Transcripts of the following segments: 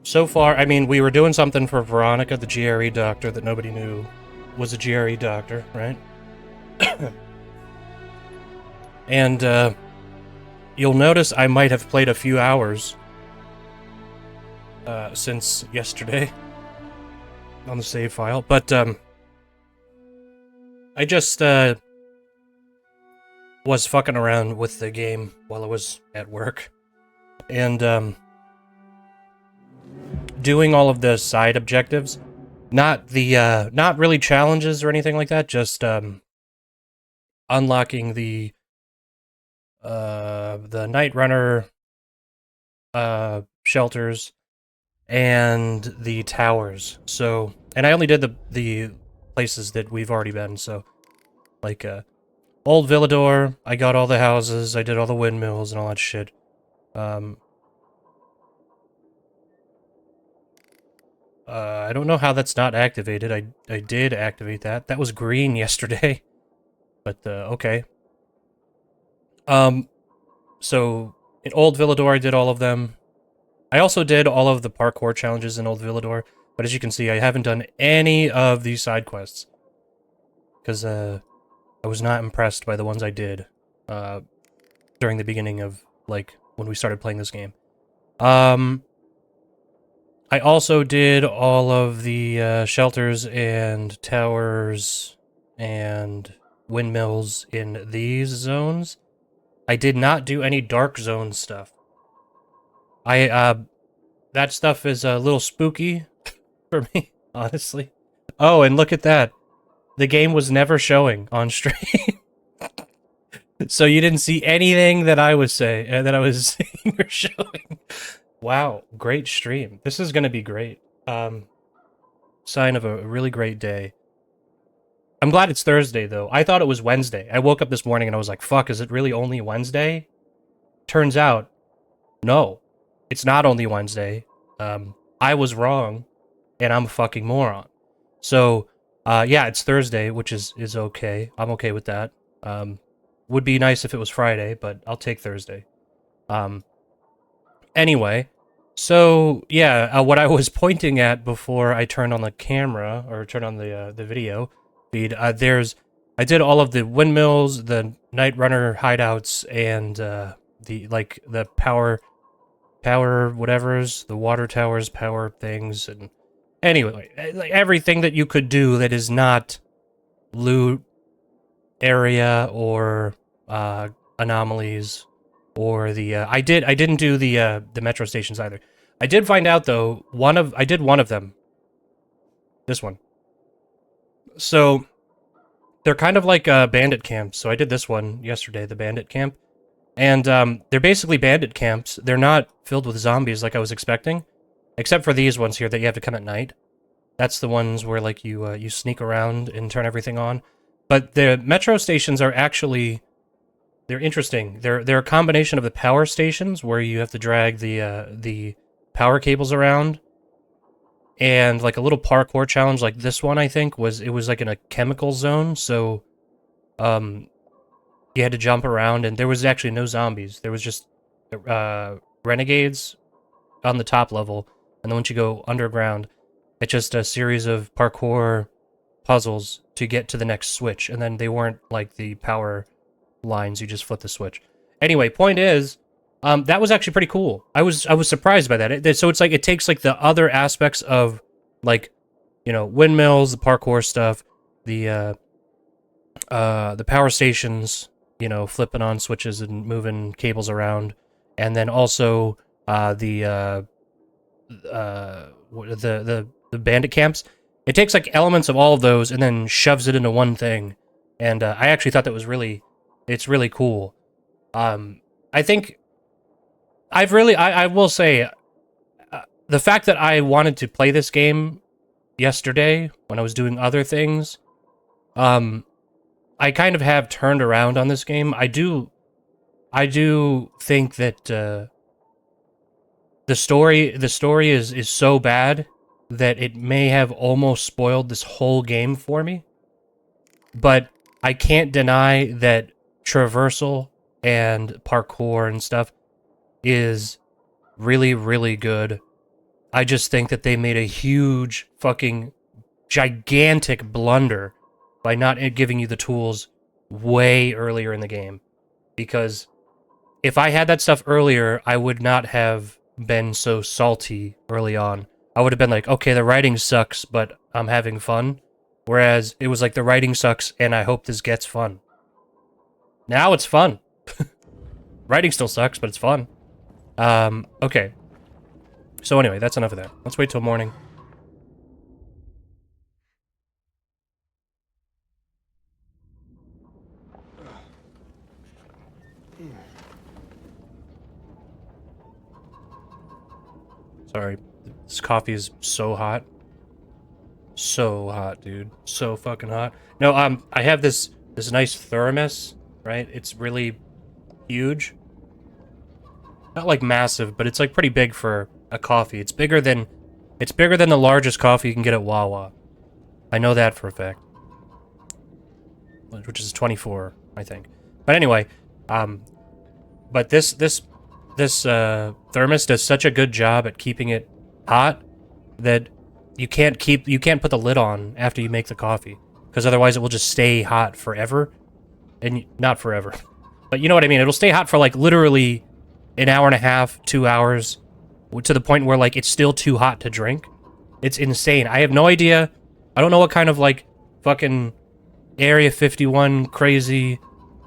so far, I mean, we were doing something for Veronica, the GRE doctor that nobody knew was a GRE doctor, right? And you'll notice I might have played a few hours since yesterday on the save file, but I just was fucking around with the game while I was at work, and doing all of the side objectives, not really challenges or anything like that, just unlocking the Night Runner shelters and the towers. So, and I only did the places that we've already been. So, like Old Villador, I got all the houses, I did all the windmills and all that shit. I don't know how that's not activated. I did activate that. That was green yesterday, but okay. So in Old Villador, I did all of them. I also did all of the parkour challenges in Old Villador, but as you can see, I haven't done any of these side quests because I was not impressed by the ones I did during the beginning of, like, when we started playing this game. I also did all of the shelters and towers and windmills in these zones. I did not do any dark zone stuff. That stuff is a little spooky for me, honestly. Oh, and look at that. The game was never showing on stream. So you didn't see anything that I was saying, saying or showing. Wow, great stream. This is gonna be great. Sign of a really great day. I'm glad it's Thursday, though. I thought it was Wednesday. I woke up this morning and I was like, fuck, is it really only Wednesday? Turns out, no. It's not only Wednesday. I was wrong, and I'm a fucking moron. So, yeah, it's Thursday, which is okay. I'm okay with that. Would be nice if it was Friday, but I'll take Thursday. Anyway, so, yeah, what I was pointing at before I turned on the camera, or turned on the video feed, I did all of the windmills, the Night Runner hideouts, and the power whatevers, the water towers, power things, and anyway, like everything that you could do that is not loot area or anomalies or the I didn't do the metro stations either. I did find out though, I did one of them. This one. So they're kind of like bandit camps. So I did this one yesterday, the bandit camp. And they're basically bandit camps. They're not filled with zombies like I was expecting, except for these ones here that you have to come at night. That's the ones where like you sneak around and turn everything on. But the metro stations are actually, they're interesting. They're a combination of the power stations where you have to drag the power cables around, and like a little parkour challenge like this one. I think was like in a chemical zone, so you had to jump around, and there was actually no zombies. There was just renegades on the top level, and then once you go underground, it's just a series of parkour puzzles to get to the next switch, and then they weren't like the power lines, you just flip the switch. Anyway, point is, that was actually pretty cool. I was surprised by that. So it's like, it takes like the other aspects of, like, you know, windmills, the parkour stuff, the power stations, you know, flipping on switches and moving cables around, and then also the bandit camps. It takes like elements of all of those and then shoves it into one thing, and I actually thought that was it's really cool. I think I will say, the fact that I wanted to play this game yesterday when I was doing other things, I kind of have turned around on this game. I do think that the story is so bad that it may have almost spoiled this whole game for me. But I can't deny that traversal and parkour and stuff is really, really good. I just think that they made a huge, fucking, gigantic blunder by not giving you the tools way earlier in the game. Because if I had that stuff earlier, I would not have been so salty early on. I would have been like, okay, the writing sucks, but I'm having fun. Whereas it was like, the writing sucks, and I hope this gets fun. Now it's fun. Writing still sucks, but it's fun. Okay. So anyway, that's enough of that. Let's wait till morning. Sorry. This coffee is so hot. So hot, dude. So fucking hot. No, I have this nice thermos, right? It's really huge. Not like massive, but it's like pretty big for a coffee. It's bigger than the largest coffee you can get at Wawa. I know that for a fact. Which is 24, I think. But anyway, but this thermos does such a good job at keeping it hot that you can't put the lid on after you make the coffee, because otherwise it will just stay hot forever. And not forever, but you know what I mean. It'll stay hot for like literally an hour and a half, 2 hours, to the point where like it's still too hot to drink. It's insane. I have no idea. I don't know what kind of like fucking Area 51 crazy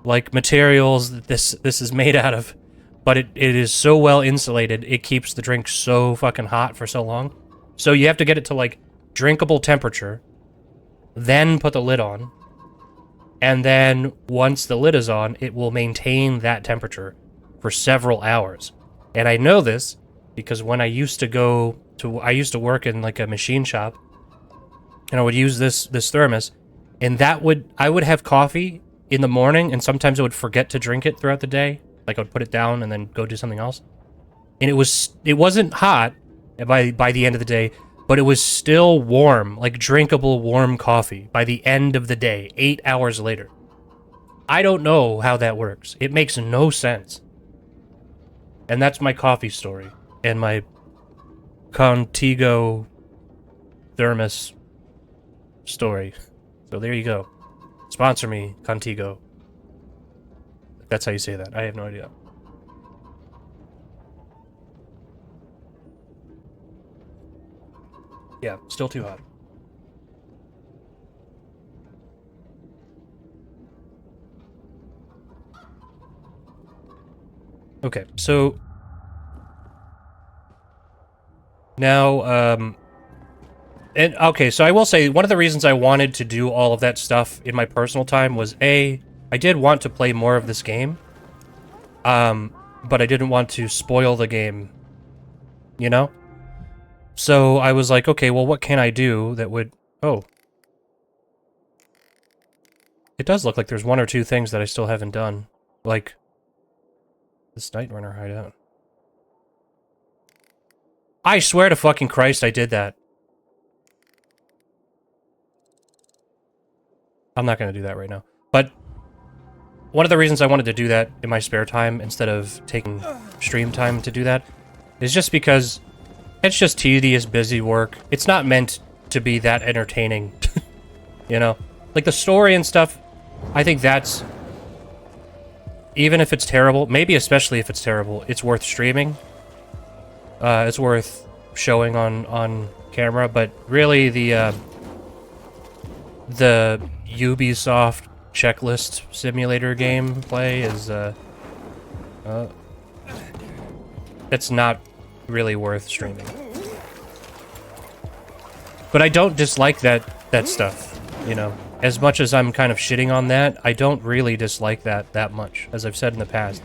like materials that this is made out of, but it is so well insulated. It keeps the drink so fucking hot for so long. So you have to get it to like drinkable temperature, then put the lid on, and then once the lid is on, it will maintain that temperature for several hours. And I know this because when I used to work in like a machine shop, and I would use this thermos, and I would have coffee in the morning, and sometimes I would forget to drink it throughout the day. Like I would put it down and then go do something else. And it wasn't hot by the end of the day, but it was still warm, like drinkable warm coffee by the end of the day, 8 hours later. I don't know how that works. It makes no sense. And that's my coffee story and my Contigo thermos story. So there you go. Sponsor me, Contigo. That's how you say that. I have no idea. Yeah, still too hot. Okay, so now, and okay, so I will say one of the reasons I wanted to do all of that stuff in my personal time was I did want to play more of this game, but I didn't want to spoil the game, you know? So I was like, okay, well, what can I do that would... Oh. It does look like there's one or two things that I still haven't done. Like, this Night Runner hideout. I swear to fucking Christ I did that. I'm not going to do that right now. But one of the reasons I wanted to do that in my spare time instead of taking stream time to do that is just because it's just tedious, busy work. It's not meant to be that entertaining, you know? Like, the story and stuff, I think that's... Even if it's terrible, maybe especially if it's terrible, it's worth streaming. It's worth showing on camera, but really the Ubisoft checklist simulator gameplay is, it's not really worth streaming. But I don't dislike that stuff, you know. As much as I'm kind of shitting on that, I don't really dislike that much, as I've said in the past.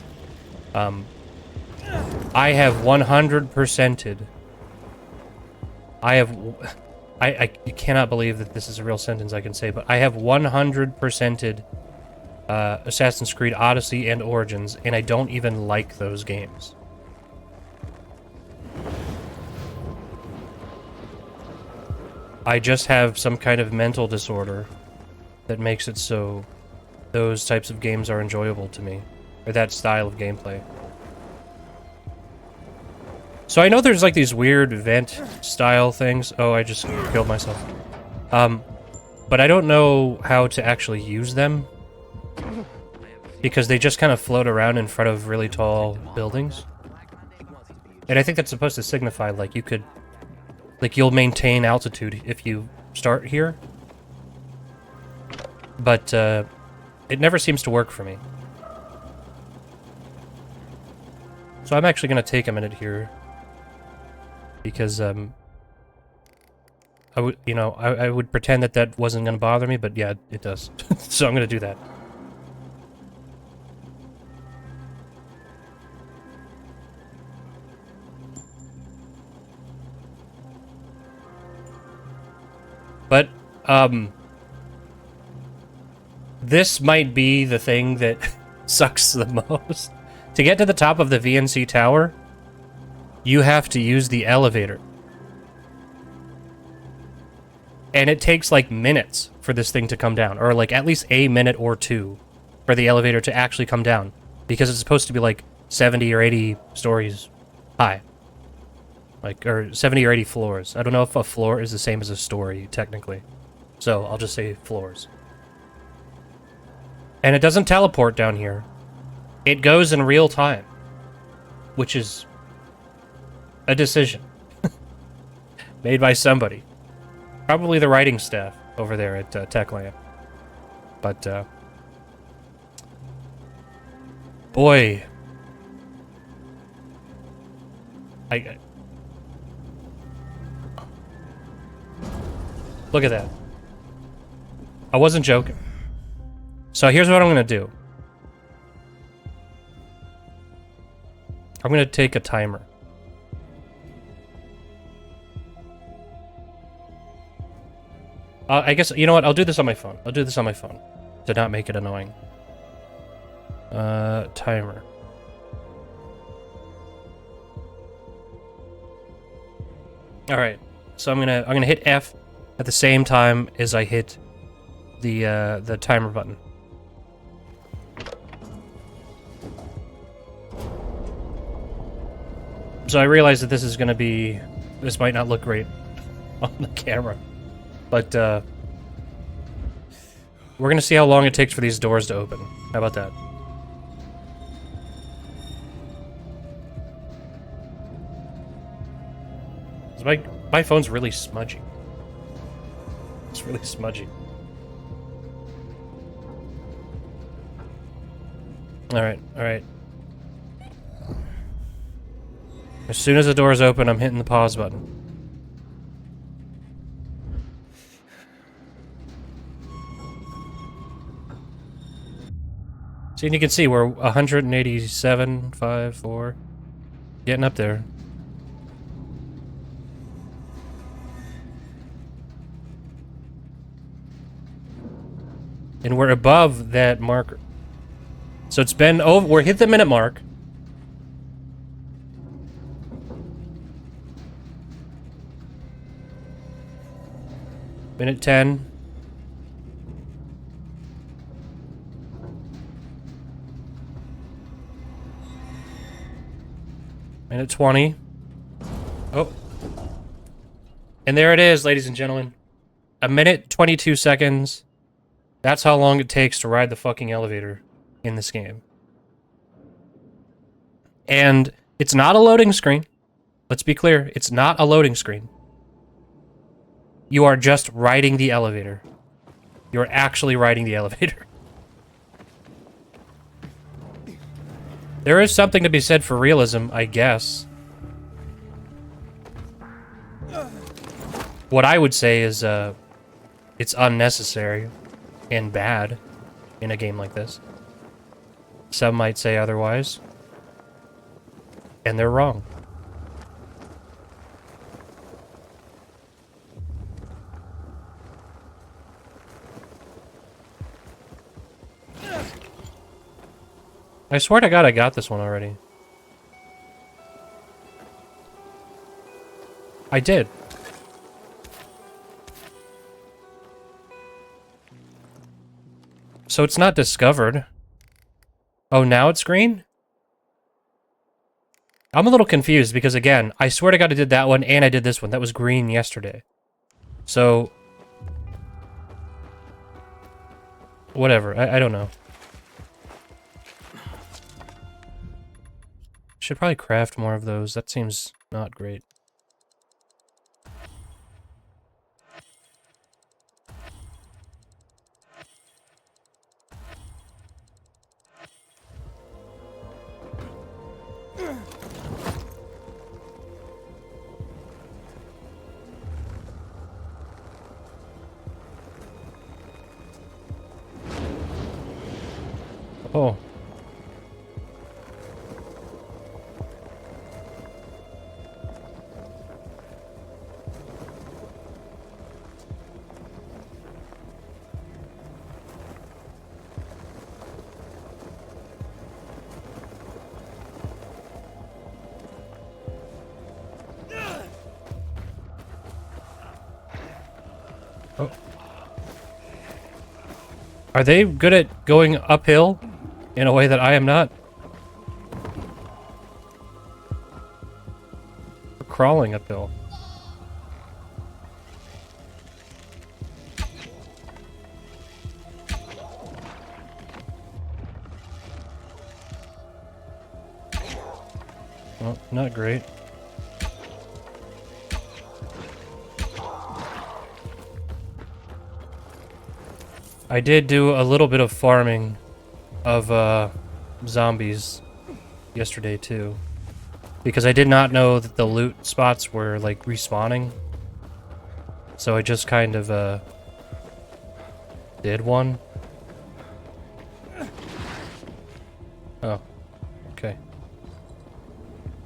I have 100%ed. I cannot believe that this is a real sentence I can say, but I have 100%ed Assassin's Creed Odyssey and Origins, and I don't even like those games. I just have some kind of mental disorder that makes it so those types of games are enjoyable to me, or that style of gameplay. So I know there's like these weird vent style things. Oh, I just killed myself. But I don't know how to actually use them. Because they just kind of float around in front of really tall buildings. And I think that's supposed to signify, like, you could... Like, you'll maintain altitude if you start here. But, it never seems to work for me. So I'm actually going to take a minute here. Because, I would, you know, I would pretend that that wasn't going to bother me, but yeah, it does. So I'm going to do that. But, this might be the thing that sucks the most. To get to the top of the VNC tower, you have to use the elevator. And it takes, like, minutes for this thing to come down. Or, like, at least a minute or two for the elevator to actually come down. Because it's supposed to be, like, 70 or 80 stories high. Like, or 70 or 80 floors. I don't know if a floor is the same as a story, technically. So, I'll just say floors. And it doesn't teleport down here. It goes in real time. Which is a decision. Made by somebody. Probably the writing staff over there at Techland. But, boy. Look at that. I wasn't joking. So here's what I'm going to do. I'm going to take a timer. I guess, you know what? I'll do this on my phone. I'll do this on my phone. To not make it annoying. Timer. Alright. So I'm gonna hit F at the same time as I hit the timer button. So I realize that this is gonna be... This might not look great on the camera. But, we're gonna see how long it takes for these doors to open. How about that? My phone's really smudgy. It's really smudgy. Alright, alright. As soon as the doors open, I'm hitting the pause button. See, and you can see we're 187.54. Getting up there. And we're above that marker. So it's been over. We're hit the minute mark. Minute 10. Minute 20. Oh. And there it is, ladies and gentlemen. A minute, 22 seconds. That's how long it takes to ride the fucking elevator in this game. And it's not a loading screen. Let's be clear. It's not a loading screen. You are just riding the elevator. You're actually riding the elevator. There is something to be said for realism, I guess. What I would say is, it's unnecessary and bad in a game like this. Some might say otherwise. And they're wrong. I swear to God I got this one already. I did. So it's not discovered. Oh, now it's green? I'm a little confused because, again, I swear to God I did that one and I did this one. That was green yesterday. So... whatever. I don't know. Should probably craft more of those. That seems not great. Oh. Oh. Are they good at going uphill in a way that I am not? Or crawling uphill. Well, not great. I did do a little bit of farming of zombies yesterday too, because I did not know that the loot spots were like respawning, so I just kind of did one. Oh, okay.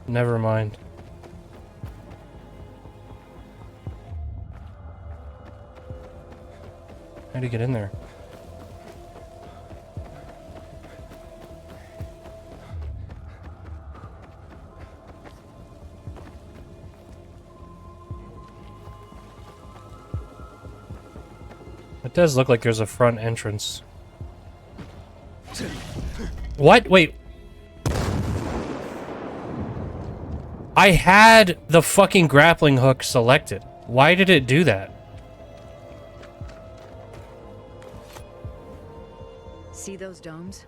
Never mind. How'd you get in there? It does look like there's a front entrance. What? Wait. I had the fucking grappling hook selected. Why did it do that? See those domes?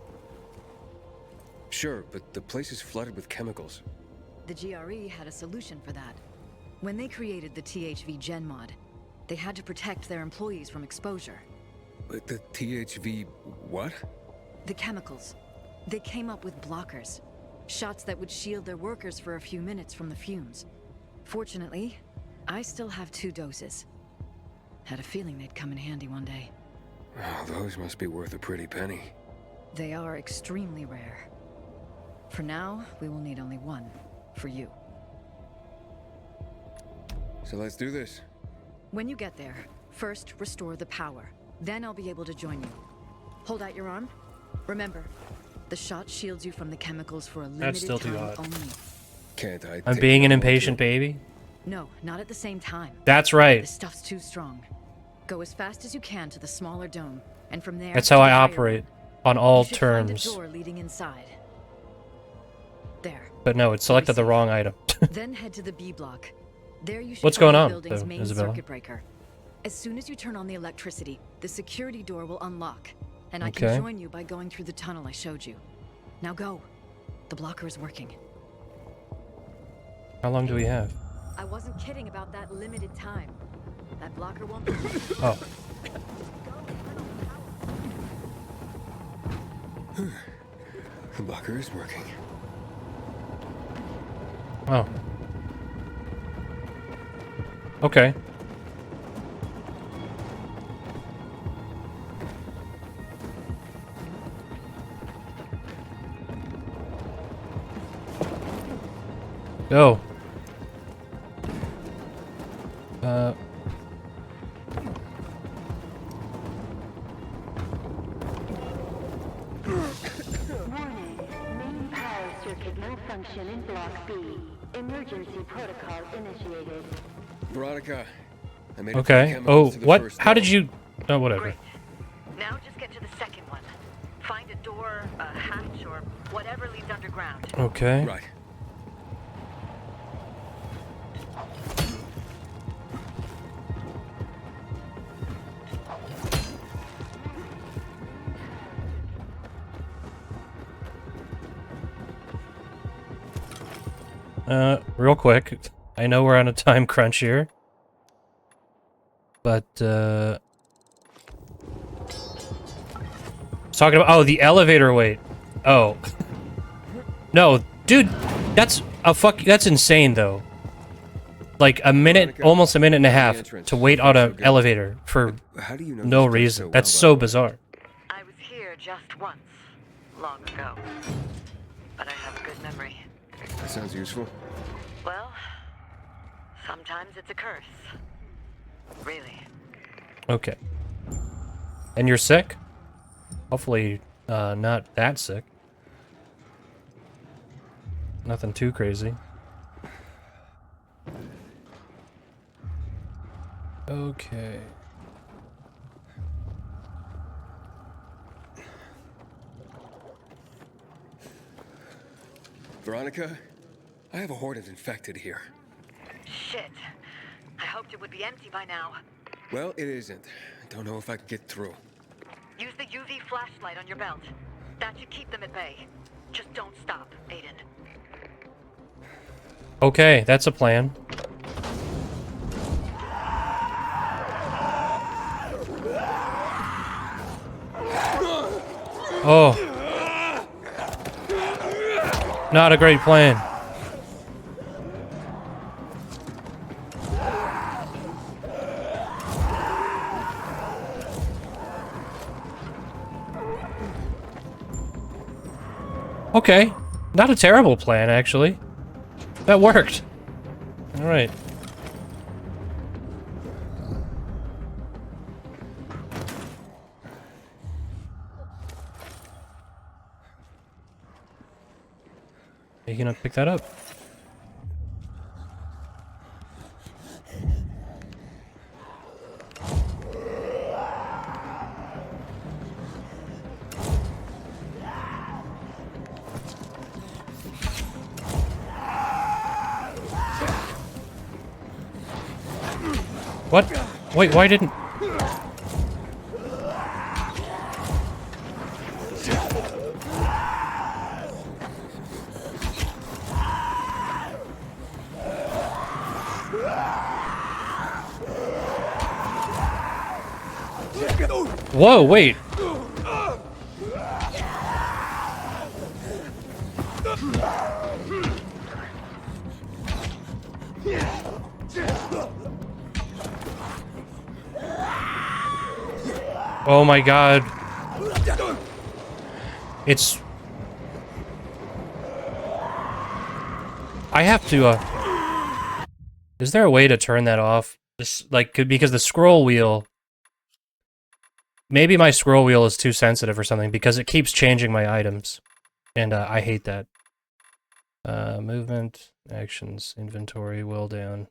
Sure, but the place is flooded with chemicals. The GRE had a solution for that. When they created the THV Gen mod, they had to protect their employees from exposure. But the THV... what? The chemicals. They came up with blockers. Shots that would shield their workers for a few minutes from the fumes. Fortunately, I still have 2 doses. Had a feeling they'd come in handy one day. Oh, those must be worth a pretty penny. They are extremely rare. For now, we will need only 1 for you. So let's do this. When you get there, first restore the power. Then I'll be able to join you. Hold out your arm. Remember, the shot shields you from the chemicals for a limited That's still too time hot. only. Can't I? I'm take being an that impatient molecule? baby? No, not at the same time. That's right. This stuff's too strong. Go as fast as you can to the smaller dome, and from there... That's how to I the higher operate. one. On all You should find a terms. door leading inside. There. But no, it selected the wrong item. Then head to the B block. There you should What's find going the on, building's though, main Isabella? circuit breaker. As soon as you turn on the electricity, the security door will unlock, and I Okay. can join you by going through the tunnel I showed you. Now go. The blocker is working. How long do we have? I wasn't kidding about that limited time. That blocker won't... Oh. The blocker is working. Oh. Okay. Go. Warning. Main power circuit malfunction in Block B. Emergency protocol initiated. Veronica, I made it Okay. from chemicals Oh, to the what? first How did dome. you... Oh, whatever. Great. Now just get to the second one. Find a door, a hatch, or whatever leads underground. Okay. Right. real quick. I know we're on a time crunch here. But, I was talking about, oh, the elevator wait. Oh. No, dude, that's insane, though. Like, a minute, Veronica, almost a minute and a half entrance. to wait So on far, an so good. elevator for How do you know no this place reason. so That's well, so by the way? bizarre. I was here just once, long ago. But I have a good memory. That sounds useful. Well, sometimes it's a curse. Really. Okay. And you're sick? Hopefully, not that sick. Nothing too crazy. Okay. Veronica, I have a horde of infected here. Shit. I hoped it would be empty by now. Well, it isn't. I don't know if I can get through. Use the UV flashlight on your belt. That should keep them at bay. Just don't stop, Aiden. Okay, that's a plan. Oh. Not a great plan. Okay. Not a terrible plan, actually. That worked. Alright. Are you gonna pick that up? What? Wait, why didn't... Whoa, wait. Oh my god. It's... I have to, Is there a way to turn that off? This, like, because the scroll wheel... Maybe my scroll wheel is too sensitive or something, because it keeps changing my items. And, I hate that. Movement, actions, inventory, wheel down.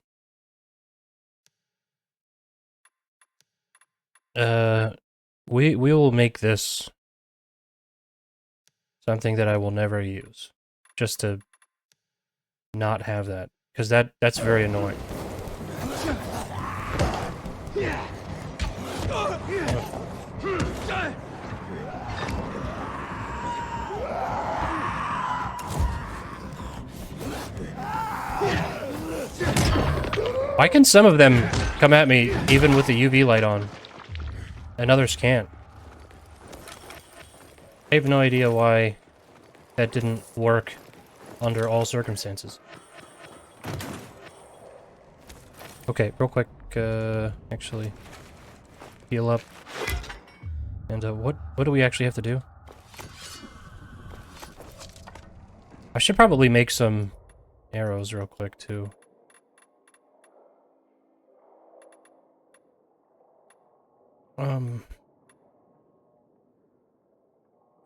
We will make this something that I will never use. Just to not have that. Because that's very annoying. Why can some of them come at me even with the UV light on, and others can't? I have no idea why that didn't work under all circumstances. Okay, real quick, actually, heal up. And what do we actually have to do? I should probably make some arrows real quick too.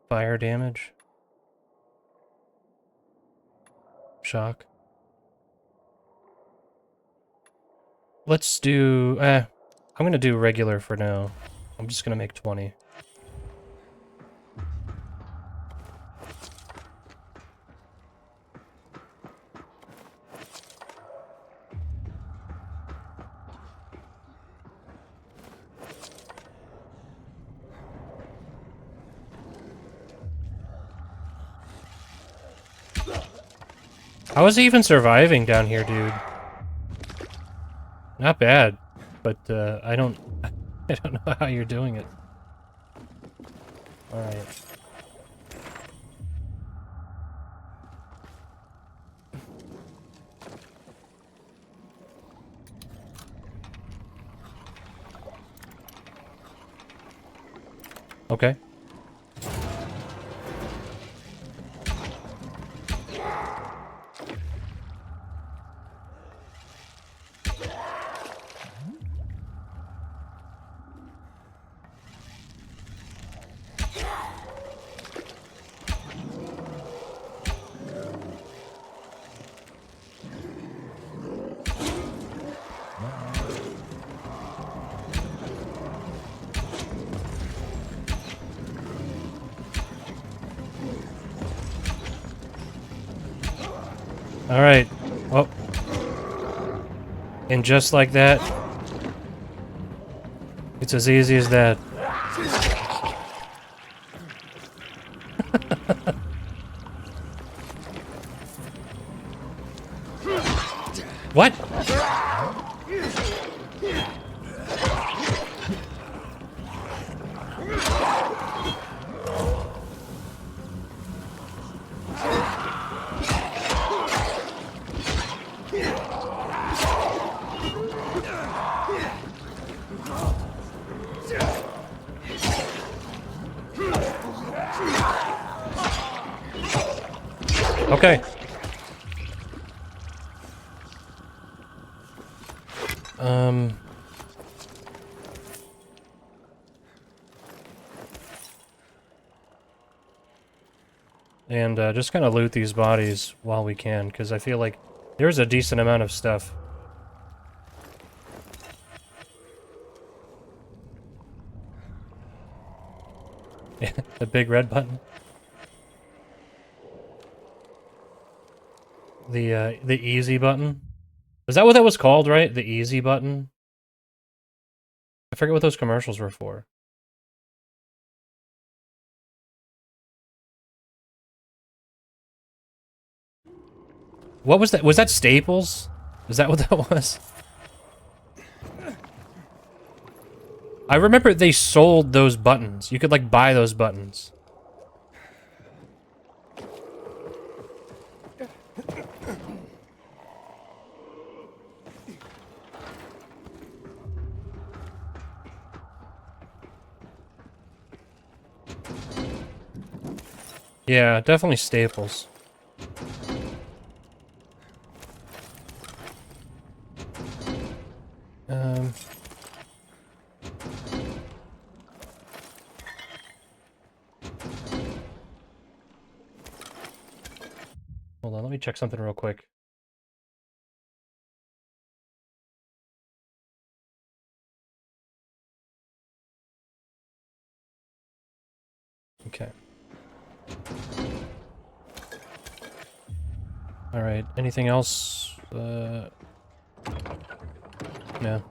Fire damage. Shock. Let's do, I'm gonna do regular for now. I'm just gonna make 20. How is he even surviving down here, dude? Not bad, but I don't know how you're doing it. All right. Okay. All right. Well, and just like that, it's as easy as that. What? Okay. And just kind of loot these bodies while we can, because I feel like there's a decent amount of stuff. The big red button. The easy button. Is that what that was called, right? The easy button? I forget what those commercials were for. What was that? Was that Staples? Is that what that was? I remember they sold those buttons. You could, like, buy those buttons. Yeah, definitely Staples. Hold on, let me check something real quick. Okay. Alright, anything else? No,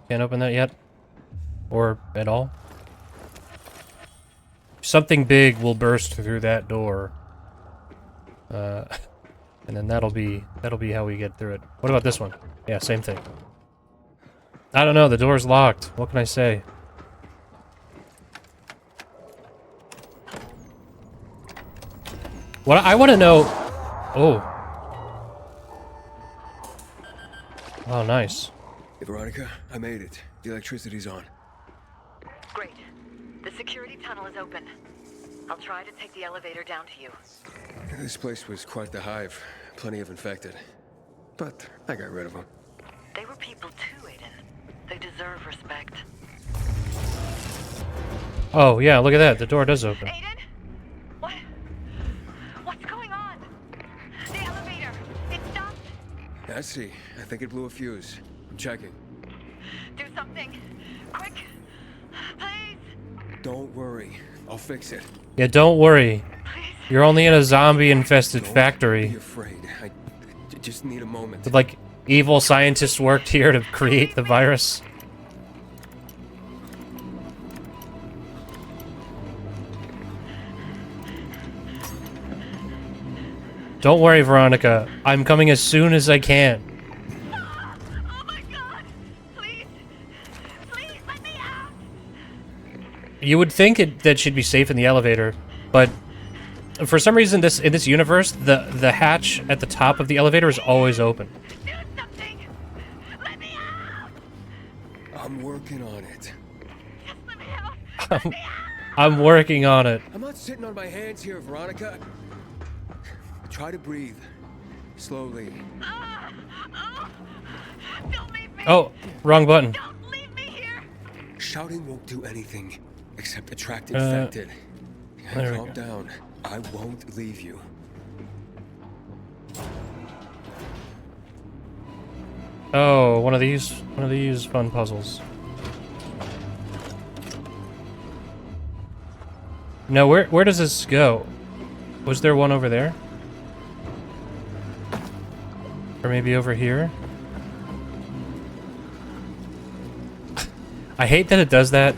can't open that yet. Or at all. Something big will burst through that door. And then that'll be how we get through it. What about this one? Yeah, same thing. I don't know, the door's locked. What can I say? What I want to know... Oh. Oh, nice. Hey, Veronica, I made it. The electricity's on. Great. The security tunnel is open. I'll try to take the elevator down to you. This place was quite the hive. Plenty of infected. But I got rid of them. They were people too, Aiden. They deserve respect. Oh, yeah, look at that. The door does open. Aiden? What? What's going on? The elevator! It stopped! I see. I think it blew a fuse. I'm checking. Do something! Quick! Please! Don't worry. I'll fix it. Yeah, don't worry. Please! You're only in a zombie-infested Don't factory. be afraid. I just need a moment. With, like, evil scientists worked here to create the virus. Don't worry, Veronica. I'm coming as soon as I can. Oh my god! Please! Please let me out! You would think that she'd be safe in the elevator, but for some reason in this universe, the hatch at the top of the elevator is always open. Do something! Let me out! I'm working on it. Just let me out! Let me out! I'm working on it. I'm not sitting on my hands here, Veronica. Try to breathe. Slowly. Don't leave me! Oh, wrong button. Don't leave me here! Shouting won't do anything except attract infected. there we Calm go. down. I won't leave you. Oh, one of these fun puzzles. No, where does this go? Was there one over there? Or maybe over here? I hate that it does that.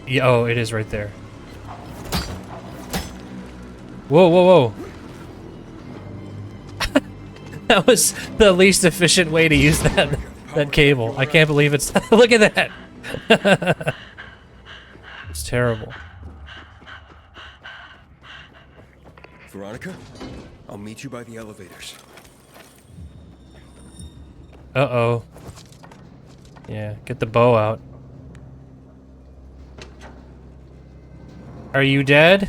Yeah, oh, it is right there. Whoa, whoa, whoa. That was the least efficient way to use that cable. I can't believe it's... Look at that! It's terrible. Veronica, I'll meet you by the elevators. Uh-oh. Yeah, get the bow out. Are you dead?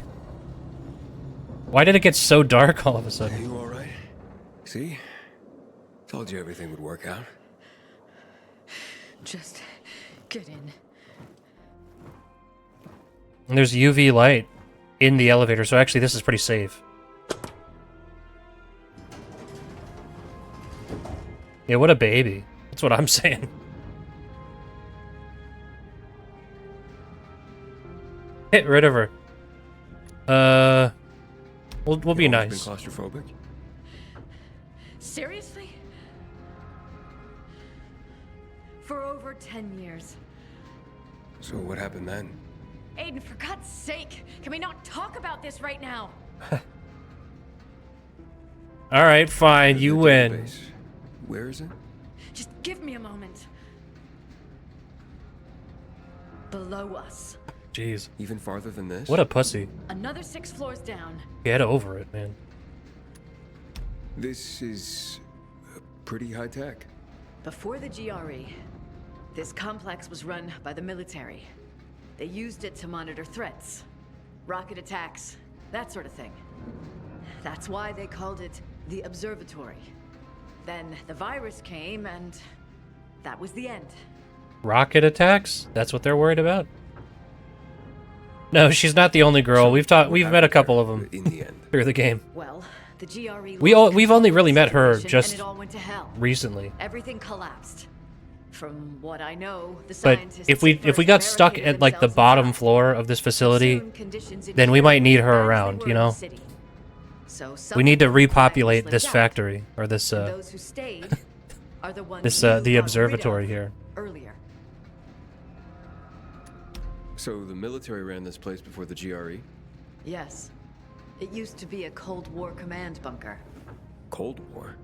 Why did it get so dark all of a Are sudden? you all right? See? Told you everything would work out. Just get in. And there's UV light in the elevator, so actually this is pretty safe. Yeah, what a baby. That's what I'm saying. Get rid of her. We'll be You always nice. been claustrophobic? Seriously? For over 10 years. So what happened then? Aiden, for God's sake, can we not talk about this right now? All right, fine, you The win. database. Where is it? Just give me a moment. Below us. Jeez, Even farther than this? what a pussy. Another 6 floors down. Get over it, man. This is pretty high tech. Before the GRE, this complex was run by the military. They used it to monitor threats, rocket attacks, that sort of thing. That's why they called it the observatory. Then the virus came and that was the end. Rocket attacks? That's what they're worried about? No, she's not the only girl. We've met a couple of them In the end. through the game Well, the GRE we've only really met her just and it all went to hell. recently. Everything collapsed. From what I know, the But scientists if we first got stuck barricaded at like the themselves bottom inside. floor of this facility, Soon conditions in then we here might need were her as they around, were you in the know? city. So We need to some people repopulate slipped this out, factory or this and those who stayed are the ones this you the got observatory rid of here. earlier. So the military ran this place before the GRE? Yes. It used to be a Cold War command bunker. Cold War?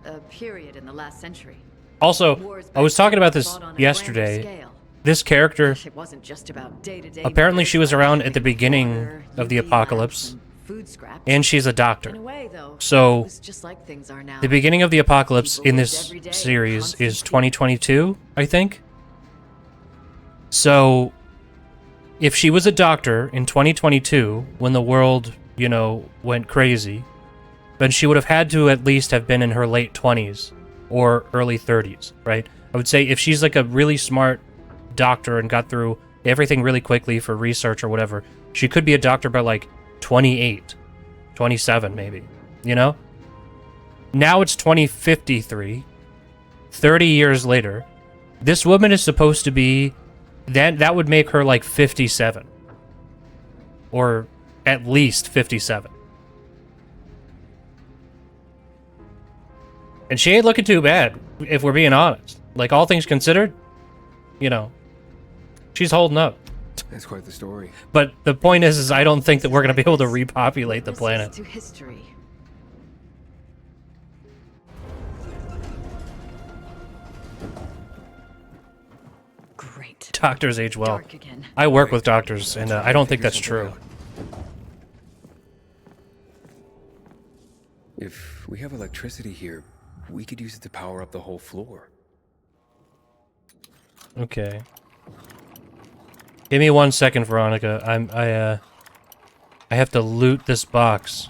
A period in the last century. Also, Wars I was back talking then about this fought on a grander yesterday. scale. This character, It wasn't just about day-to-day apparently she was matters like around at the clean beginning water, of the UV lamps, apocalypse, and food scraps. and she's a In doctor. a way, though, So, it was just like things are now. the beginning of the apocalypse People in lived this every day, series constant is fear. 2022, I think. So, if she was a doctor in 2022, when the world, you know, went crazy, then she would have had to at least have been in her late 20s or early 30s, right? I would say if she's like a really smart doctor and got through everything really quickly for research or whatever, she could be a doctor by like 28, 27 maybe, you know? Now it's 2053, 30 years later. This woman is supposed to be, that would make her like 57. Or at least 57. And she ain't looking too bad, if we're being honest. Like, all things considered, you know, she's holding up. That's quite the story. But the point is I don't think that we're going to be able to repopulate the planet. To history. Great. Doctors age well. Dark again. I work with doctors, and I don't think that's true. If we have electricity here, we could use it to power up the whole floor. Okay. Give me 1 second, Veronica. I have to loot this box.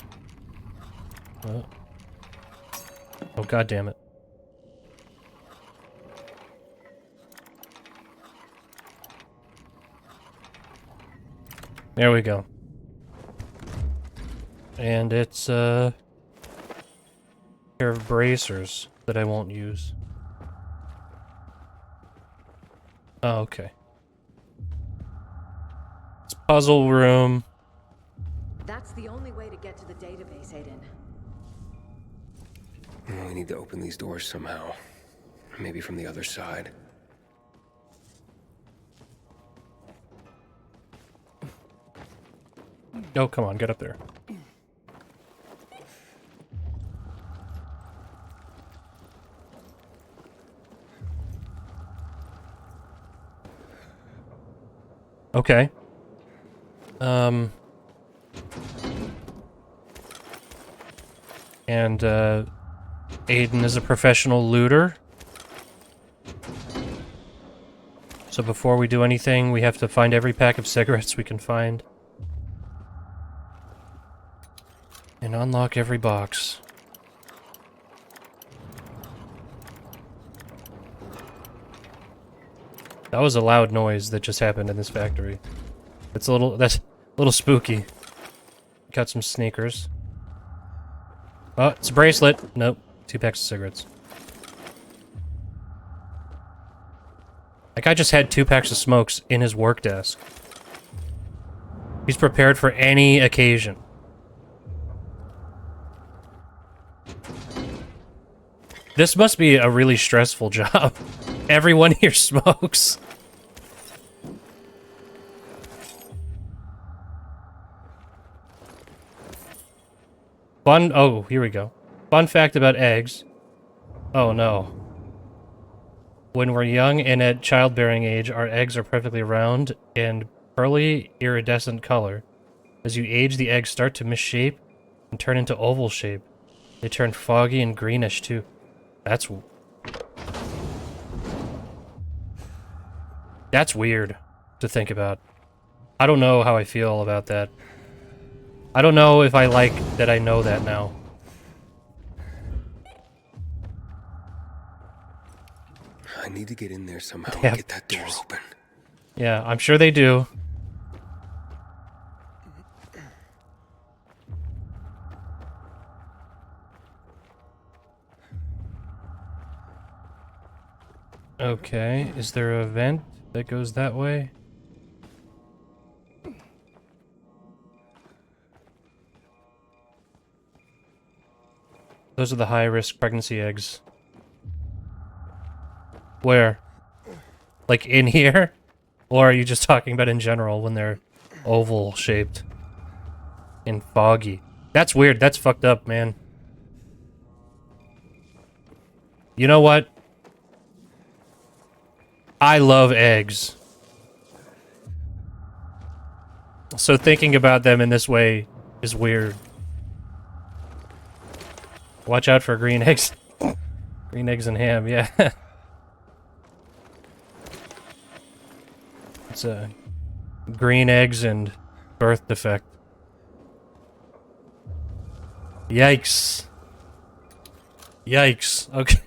Oh, god damn it. There we go. And it's a pair of bracers that I won't use. Oh, okay. It's puzzle room. That's the only way to get to the database, Aiden. We need to open these doors somehow. Maybe from the other side. Oh, come on, get up there. Okay. And, Aiden is a professional looter. So before we do anything, we have to find every pack of cigarettes we can find. And unlock every box. That was a loud noise that just happened in this factory. That's a little spooky. Got some sneakers. Oh, it's a bracelet. Nope. 2 packs of cigarettes. That guy just had 2 packs of smokes in his work desk. He's prepared for any occasion. This must be a really stressful job. Everyone here smokes. Oh, here we go. Fun fact about eggs. Oh no. When we're young and at childbearing age, our eggs are perfectly round and pearly iridescent color. As you age, the eggs start to misshape and turn into oval shape. They turn foggy and greenish too. That's weird to think about. I don't know how I feel about that. I don't know if I like that I know that now. I need to get in there somehow They and have get that door open. Yeah, I'm sure they do. Okay, is there a vent that goes that way? Those are the high-risk pregnancy eggs. Where? Like in here? Or are you just talking about in general when they're oval-shaped and foggy? That's weird. That's fucked up, man. You know what? I love eggs. So thinking about them in this way is weird. Watch out for green eggs. Green eggs and ham, yeah. It's green eggs and birth defect. Yikes. Yikes. Okay.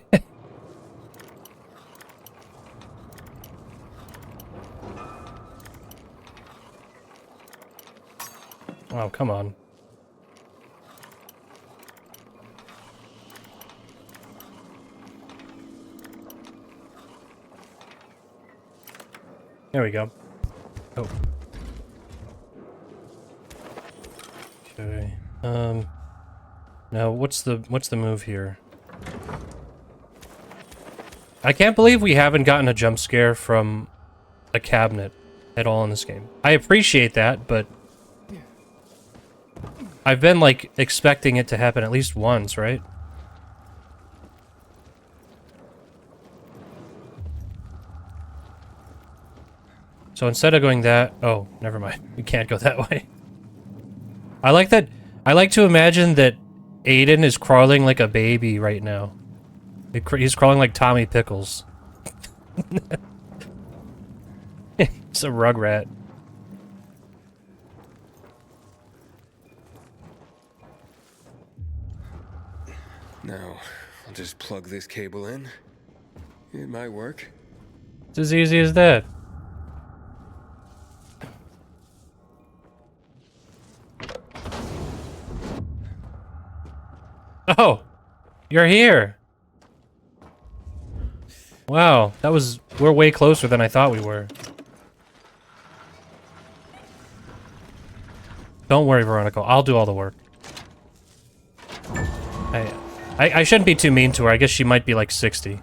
Oh, come on. There we go. Oh. Okay. Now what's the move here? I can't believe we haven't gotten a jump scare from a cabinet at all in this game. I appreciate that, but I've been, like, expecting it to happen at least once, right? So instead of going that... Oh, never mind. We can't go that way. I like that... I like to imagine that Aiden is crawling like a baby right now. He's crawling like Tommy Pickles. It's a rugrat. Now, I'll just plug this cable in. It might work. It's as easy as that. Oh! You're here! Wow, that was... We're way closer than I thought we were. Don't worry, Veronica. I'll do all the work. I shouldn't be too mean to her. I guess she might be like 60.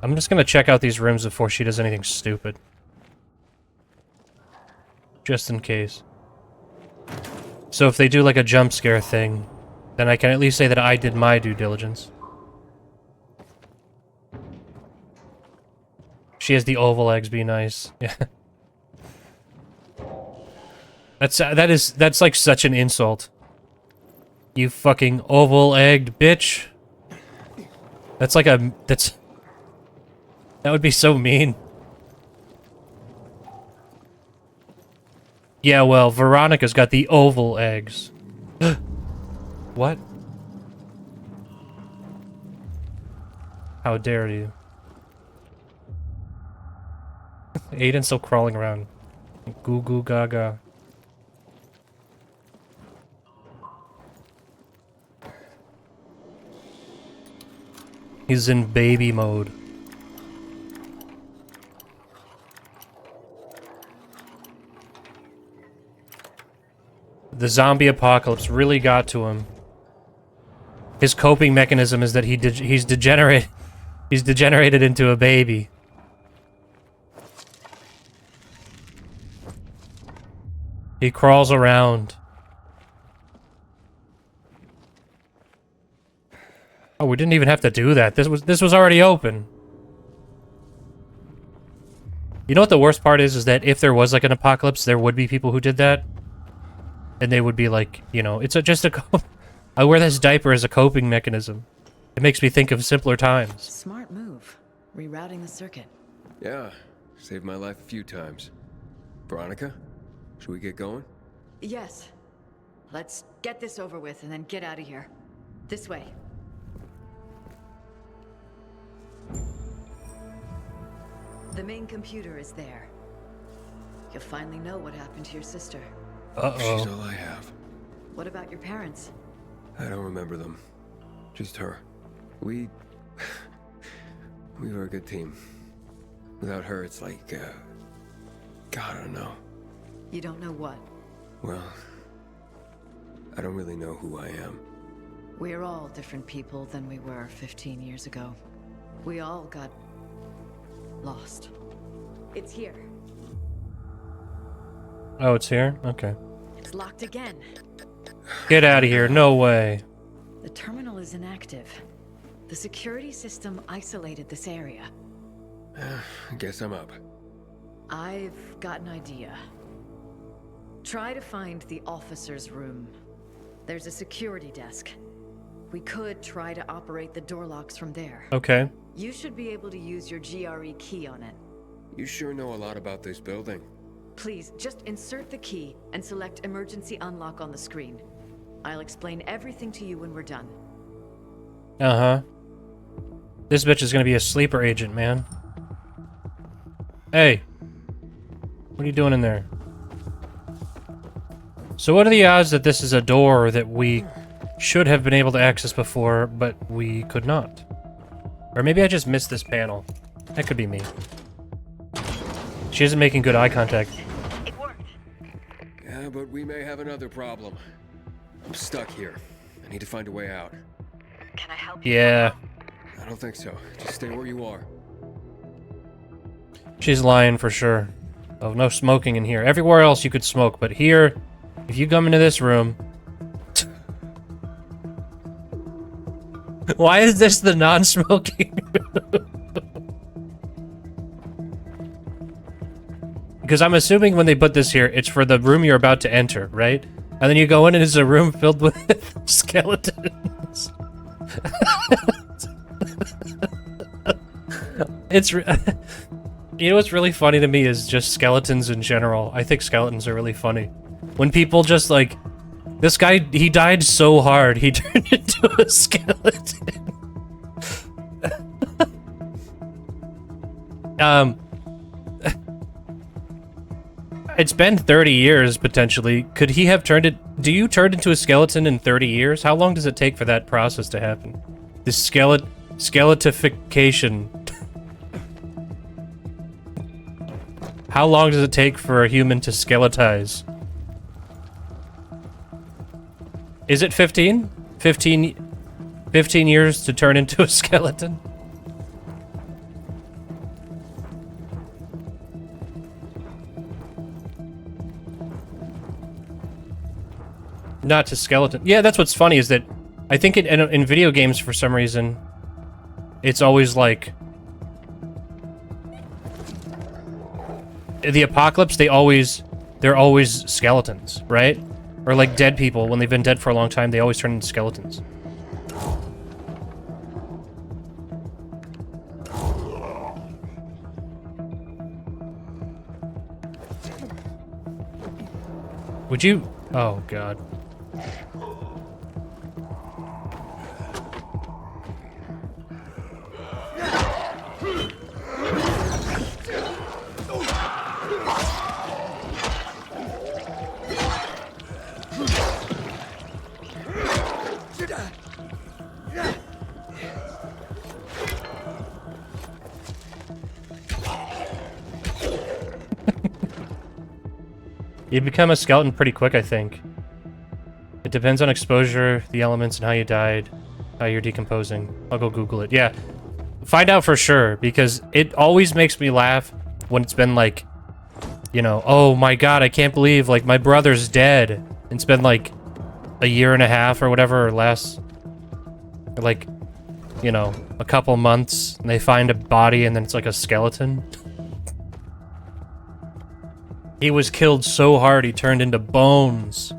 I'm just gonna check out these rooms before she does anything stupid. Just in case. So if they do like a jump scare thing, then I can at least say that I did my due diligence. She has the oval eggs, be nice. Yeah. That's like such an insult. You fucking oval-egged bitch. That's like a... That would be so mean. Yeah, well, Veronica's got the oval eggs. What? How dare you? Aiden's still crawling around. Goo goo gaga. He's in baby mode. The zombie apocalypse really got to him. His coping mechanism is that he's degenerate. He's degenerated into a baby. He crawls around. Oh, we didn't even have to do that. This was already open. You know what the worst part is that if there was like an apocalypse, there would be people who did that. And they would be like, you know, I wear this diaper as a coping mechanism. It makes me think of simpler times. Smart move. Rerouting the circuit. Yeah, saved my life a few times. Veronica, should we get going? Yes. Let's get this over with and then get out of here. This way. The main computer is there. You'll finally know what happened to your sister. She's all I have. What about your parents? I don't remember them. Just her. We were a good team. Without her, it's like, God, I don't know. You don't know what? Well, I don't really know who I am. We're all different people than we were 15 years ago. We all got lost. It's here. Oh, it's here? Okay. It's locked again. Get out of here. No way. The terminal is inactive. The security system isolated this area. I guess I'm up. I've got an idea. Try to find the officer's room. There's a security desk. We could try to operate the door locks from there. Okay. You should be able to use your GRE key on it. You sure know a lot about this building. Please, just insert the key and select emergency unlock on the screen. I'll explain everything to you when we're done. Uh-huh. This bitch is gonna be a sleeper agent, man. Hey. What are you doing in there? So what are the odds that this is a door that we should have been able to access before, but we could not? Or maybe I just missed this panel. That could be me. She isn't making good eye contact. It worked. Yeah, Yeah, but we may have another problem. I'm stuck here. I need to find a way out. Can I help you? Yeah. I don't think so. Just stay where you are. She's lying for sure. Oh, no smoking in here. Everywhere else you could smoke, but here, if you come into this room... Why is this the non-smoking? Because I'm assuming when they put this here, it's for the room you're about to enter, right? And then you go in and it's a room filled with skeletons. You know what's really funny to me is just skeletons in general. I think skeletons are really funny. When people just like, this guy, he died so hard, he turned into a skeleton. It's been 30 years, potentially. Could he have turned it... Do you turn into a skeleton in 30 years? How long does it take for that process to happen? This skeletification. How long does it take for a human to skeletize? Is it 15? 15 years to turn into a skeleton? Not to skeleton. Yeah, that's what's funny is that I think in video games for some reason, it's always like the apocalypse. They're always skeletons, right? Or like dead people when they've been dead for a long time, they always turn into skeletons. Would you? Oh God. You become a skeleton pretty quick, I think. It depends on exposure, the elements, and how you died, how you're decomposing. I'll go Google it. Yeah, find out for sure, because it always makes me laugh when it's been like, you know, oh my God, I can't believe, like, my brother's dead. It's been like a year and a half or whatever, or less. Or like, you know, a couple months, and they find a body, and then it's like a skeleton. He was killed so hard he turned into bones.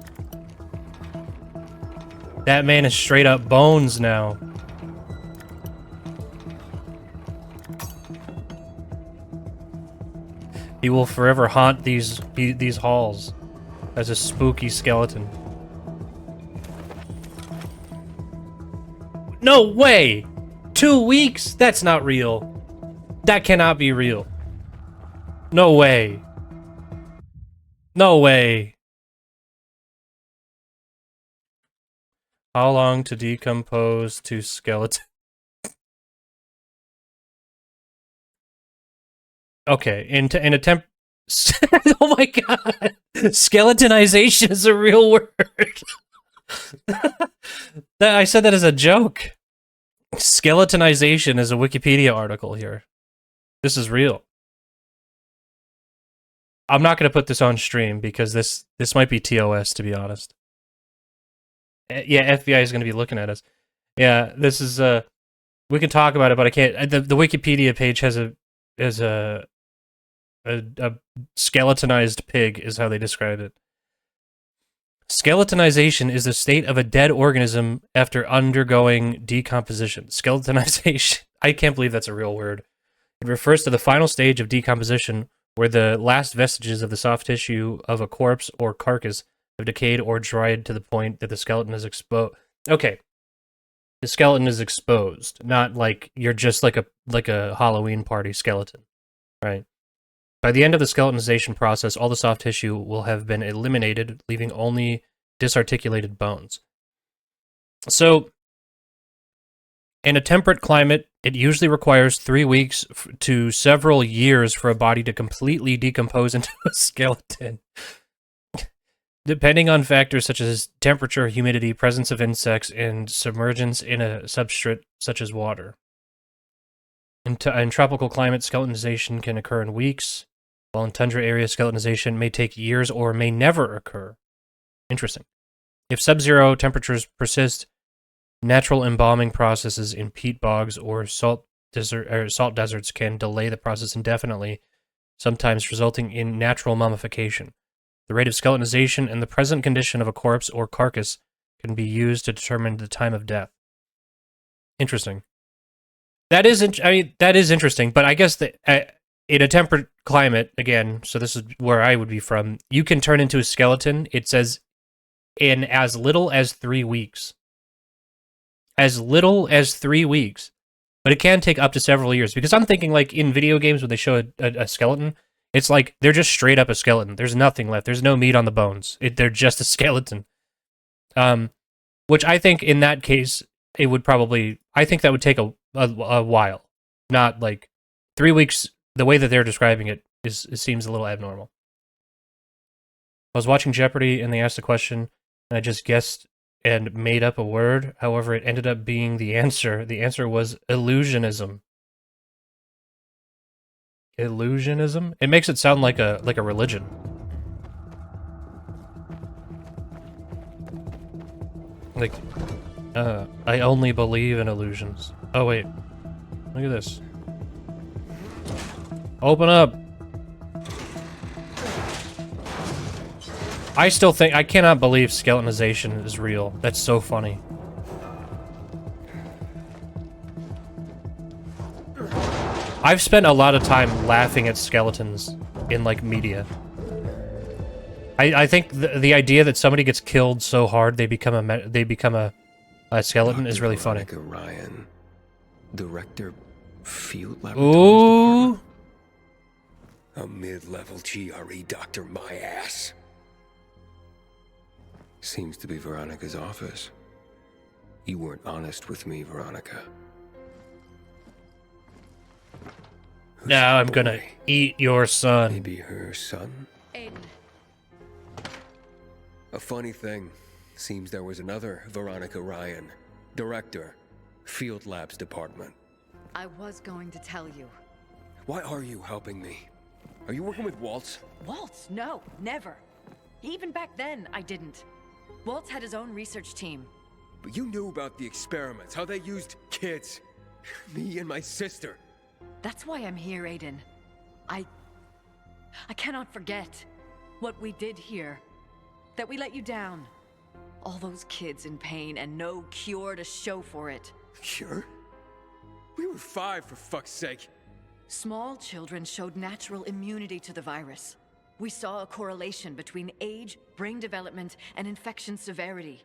That man is straight up bones now. He will forever haunt these halls as a spooky skeleton. No way! 2 weeks? That's not real. That cannot be real. No way. No way. How long to decompose to skeleton? Okay, in a temp... Oh my God! Skeletonization is a real word! I said that as a joke. Skeletonization is a Wikipedia article here. This is real. I'm not going to put this on stream because this might be TOS, to be honest. Yeah, FBI is going to be looking at us. Yeah, this is we can talk about it, but I can't. The Wikipedia page has a skeletonized pig is how they describe it. Skeletonization is the state of a dead organism after undergoing decomposition. Skeletonization. I can't believe that's a real word. It refers to the final stage of decomposition where the last vestiges of the soft tissue of a corpse or carcass have decayed or dried to the point that the skeleton is exposed. Okay. The skeleton is exposed, not like you're just like a Halloween party skeleton, right? By the end of the skeletonization process, all the soft tissue will have been eliminated, leaving only disarticulated bones. So, in a temperate climate, it usually requires 3 weeks to several years for a body to completely decompose into a skeleton. depending on factors such as temperature, humidity, presence of insects, and submergence in a substrate such as water. In tropical climates, skeletonization can occur in weeks, while in tundra areas, skeletonization may take years or may never occur. Interesting. If sub-zero temperatures persist, natural embalming processes in peat bogs or salt deserts can delay the process indefinitely, sometimes resulting in natural mummification. The rate of skeletonization and the present condition of a corpse or carcass can be used to determine the time of death. Interesting. That is interesting, but I guess that in a temperate climate, again, so this is where I would be from, you can turn into a skeleton, it says, in as little as 3 weeks. As little as 3 weeks. But it can take up to several years, because I'm thinking, like, in video games when they show a skeleton, it's like, they're just straight up a skeleton. There's nothing left. There's no meat on the bones. They're just a skeleton. Which I think, in that case, it would probably... I think that would take a while. Not, like, 3 weeks... The way that they're describing it seems a little abnormal. I was watching Jeopardy, and they asked a question, and I just guessed and made up a word. However, it ended up being the answer. The answer was illusionism. Illusionism? It makes it sound like a religion. Like, I only believe in illusions. Oh wait, look at this. Open up. I still think, I cannot believe skeletonization is real. That's so funny. I've spent a lot of time laughing at skeletons in, like, media. I think the idea that somebody gets killed so hard they become a skeleton is really funny. Ryan, Director, Field Ooh. Laboratories Department. A mid-level GRE doctor, my ass. Seems to be Veronica's office. You weren't honest with me, Veronica. Now I'm gonna eat your son. Maybe her son? Aiden. A funny thing. Seems there was another Veronica Ryan. Director, Field Labs Department. I was going to tell you. Why are you helping me? Are you working with Waltz? Waltz? No, never. Even back then, I didn't. Waltz had his own research team. But you knew about the experiments, how they used kids. Me and my sister. That's why I'm here, Aiden. I cannot forget what we did here. That we let you down. All those kids in pain and no cure to show for it. Cure? We were 5, for fuck's sake. Small children showed natural immunity to the virus. We saw a correlation between age, brain development, and infection severity.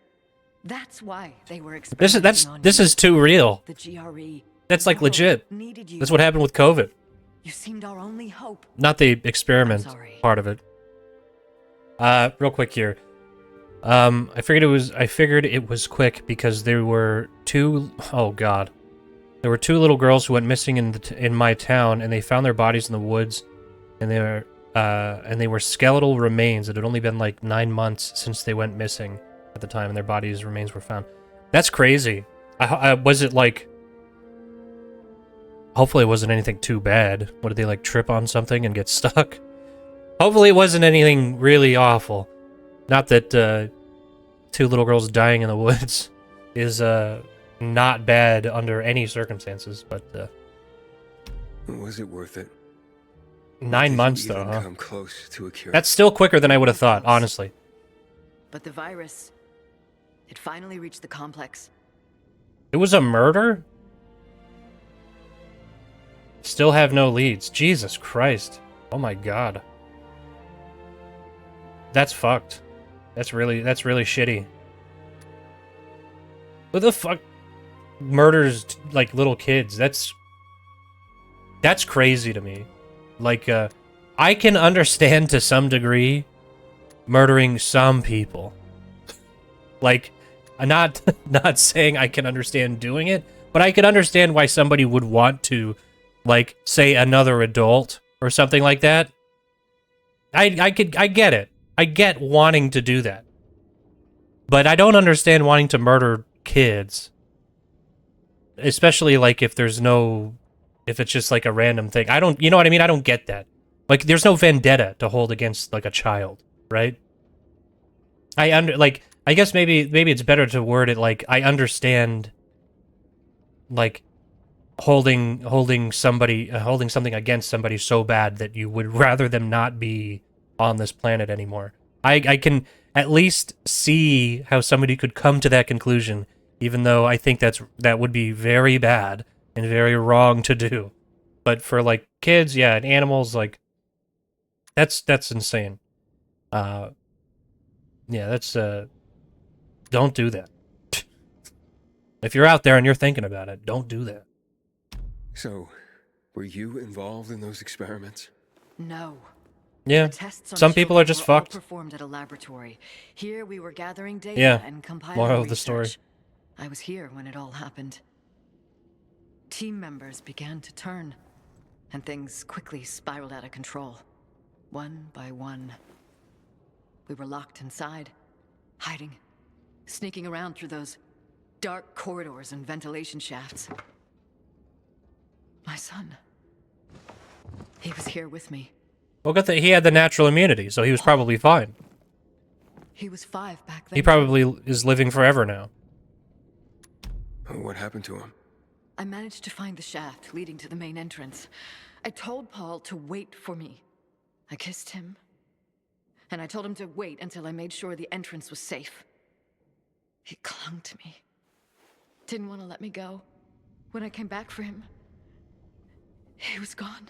That's why they were experimenting on This you. is too real. The GRE. That's like legit. Needed you. That's what happened with COVID. You seemed our only hope. Not the experiment Sorry. part of it. Real quick here. I figured it was quick because there were two. Oh God, there were 2 little girls who went missing in my town, and they found their bodies in the woods, and they were skeletal remains. It had only been like 9 months since they went missing at the time, and their bodies remains were found. That's crazy. Was it like? Hopefully, it wasn't anything too bad. What did they like trip on something and get stuck? Hopefully, it wasn't anything really awful. Not that 2 little girls dying in the woods is not bad under any circumstances, but Was it worth it? 9 months Did you though, even huh? come close to a cure? That's still quicker than I would have thought, honestly. But the virus, it finally reached the complex. It was a murder? Still have no leads. Jesus Christ. Oh my God. That's fucked. That's really shitty. Who the fuck murders like little kids? That's crazy to me. Like I can understand to some degree murdering some people. Like I'm not saying I can understand doing it, but I can understand why somebody would want to, like, say another adult or something like that. I get it. I get wanting to do that. But I don't understand wanting to murder kids. Especially, like, if there's no... If it's just, like, a random thing. I don't... You know what I mean? I don't get that. Like, there's no vendetta to hold against, like, a child, right? I guess maybe it's better to word it like, I understand, like, holding something against somebody so bad that you would rather them not be on this planet anymore. I can at least see how somebody could come to that conclusion, even though I think that would be very bad and very wrong to do. But for, like, kids, yeah, and animals, like, that's insane. Yeah, that's, don't do that. If you're out there and you're thinking about it, don't do that. So, were you involved in those experiments? No. Yeah, The tests on some people are children just were all fucked. performed at a laboratory. Here we were gathering data Yeah, and compiling moral of the story. research. I was here when it all happened. Team members began to turn, and things quickly spiraled out of control. One by one. We were locked inside, hiding, sneaking around through those dark corridors and ventilation shafts. My son. He was here with me. Well, good that he had the natural immunity, so he was probably fine. He was 5 back then. He probably is living forever now. What happened to him? I managed to find the shaft leading to the main entrance. I told Paul to wait for me. I kissed him, and I told him to wait until I made sure the entrance was safe. He clung to me. Didn't want to let me go. When I came back for him, he was gone.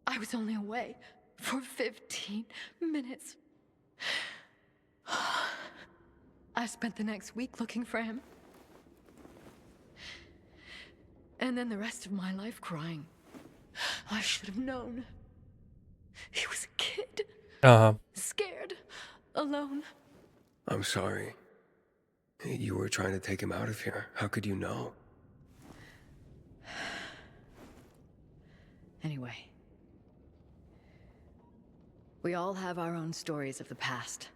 I was only away for 15 minutes. I spent the next week looking for him. And then the rest of my life crying. I should have known. He was a kid. Scared. Alone. I'm sorry. You were trying to take him out of here. How could you know? Anyway. We all have our own stories of the past.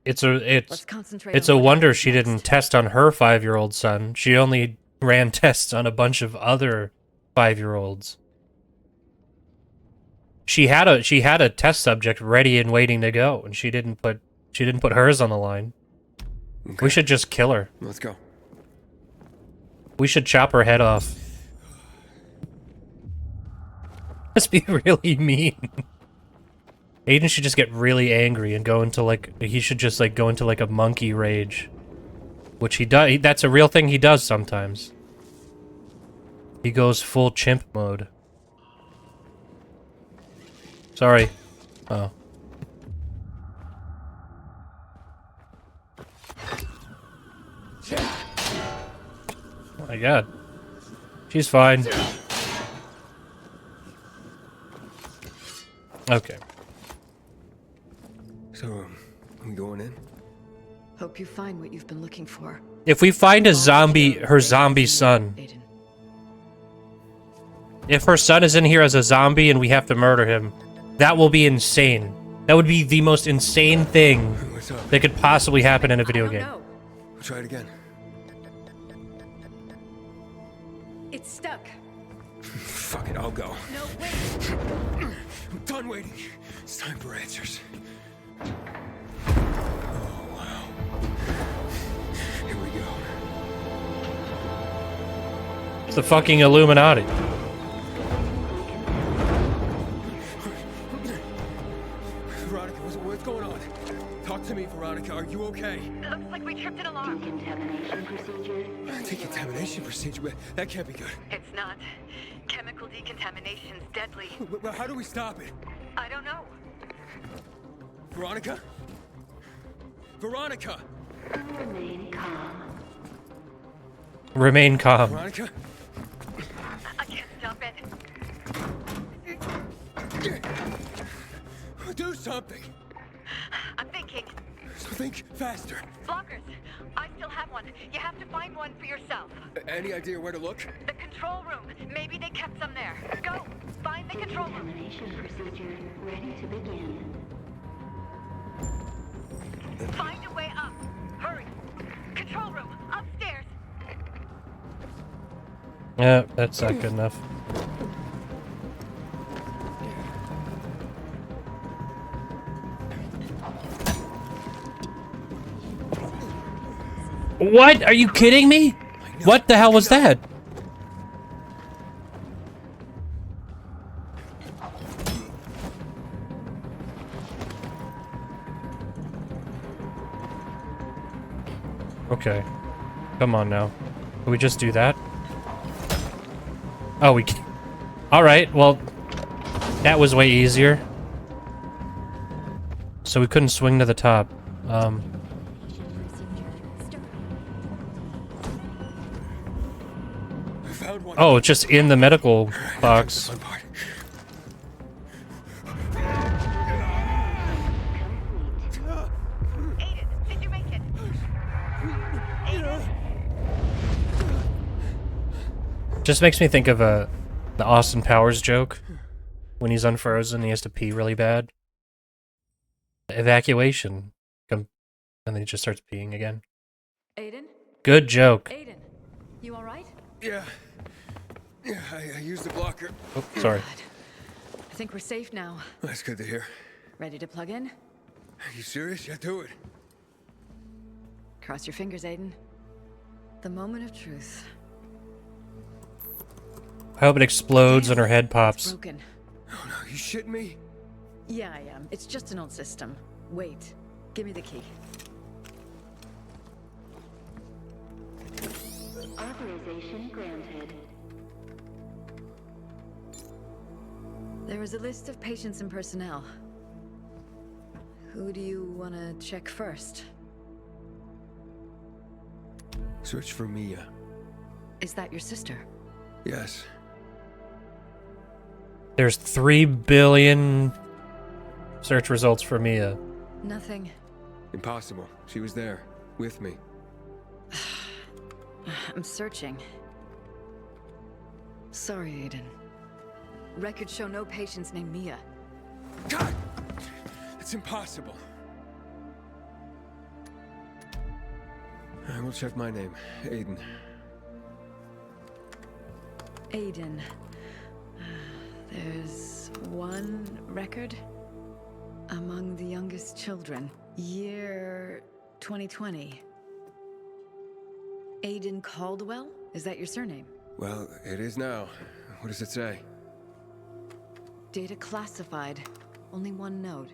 It's Let's concentrate a on what wonder happens she next. didn't test on her 5-year-old son. She only ran tests on a bunch of other 5-year-olds. She had a test subject ready and waiting to go, and she didn't put hers on the line. Okay. We should just kill her. Let's go. We should chop her head off. Must be really mean. Aiden should just get really angry and go into, like, he should just, like, go into, like, a monkey rage. Which he does. That's a real thing he does sometimes. He goes full chimp mode. Sorry. Oh. Oh my god. She's fine. Okay. So, we going in? Hope you find what you've been looking for. If we find a zombie, her zombie son. Aiden. If her son is in here as a zombie and we have to murder him, that will be insane. That would be the most insane thing What's up? that could possibly happen in a video I don't game. know. We'll try it again. It's stuck. Fuck it, I'll go. No, wait. I'm done waiting. It's time for answers. Oh, wow. Here we go. It's the fucking Illuminati. Veronica, what's going on? Talk to me, Veronica. Are you okay? Looks like we tripped an alarm. Decontamination procedure. Decontamination procedure? But that can't be good. It's not. Chemical decontamination's deadly. Well, how do we stop it? I don't know. Veronica? Veronica! Remain calm. Remain calm. Veronica? I can't stop it. Do something! I'm thinking. So think faster. Blockers. I still have one. You have to find one for yourself. Any idea where to look? The control room. Maybe they kept some there. Go. Find the control room. Decontamination procedure ready to begin. Yeah, that's not good enough. What? Are you kidding me? What the hell was that? Okay. Come on now. Can we just do that? Oh, we can. Alright, well, that was way easier. So we couldn't swing to the top. I found one. Oh, it's just in the medical box. Fun part. Aiden, did you make it? Aiden? Just makes me think of the Austin Powers joke. When he's unfrozen, he has to pee really bad. Evacuation. And then he just starts peeing again. Aiden? Good joke. Aiden, you all right? Yeah. Yeah, I used the blocker. Oh, sorry. God. I think we're safe now. That's good to hear. Ready to plug in? Are you serious? Yeah, do it. Cross your fingers, Aiden. The moment of truth. I hope it explodes and her head It's pops. broken. Oh no, you shitting me? Yeah, I am. It's just an old system. Wait. Give me the key. Authorization granted. There is a list of patients and personnel. Who do you want to check first? Search for Mia. Is that your sister? Yes. There's 3 billion search results for Mia. Nothing. Impossible. She was there. With me. I'm searching. Sorry, Aiden. Records show no patients named Mia. God! It's impossible. I will check my name. Aiden. Aiden. There's one record among the youngest children. Year 2020. Aiden Caldwell? Is that your surname? Well, it is now. What does it say? Data classified. Only one note.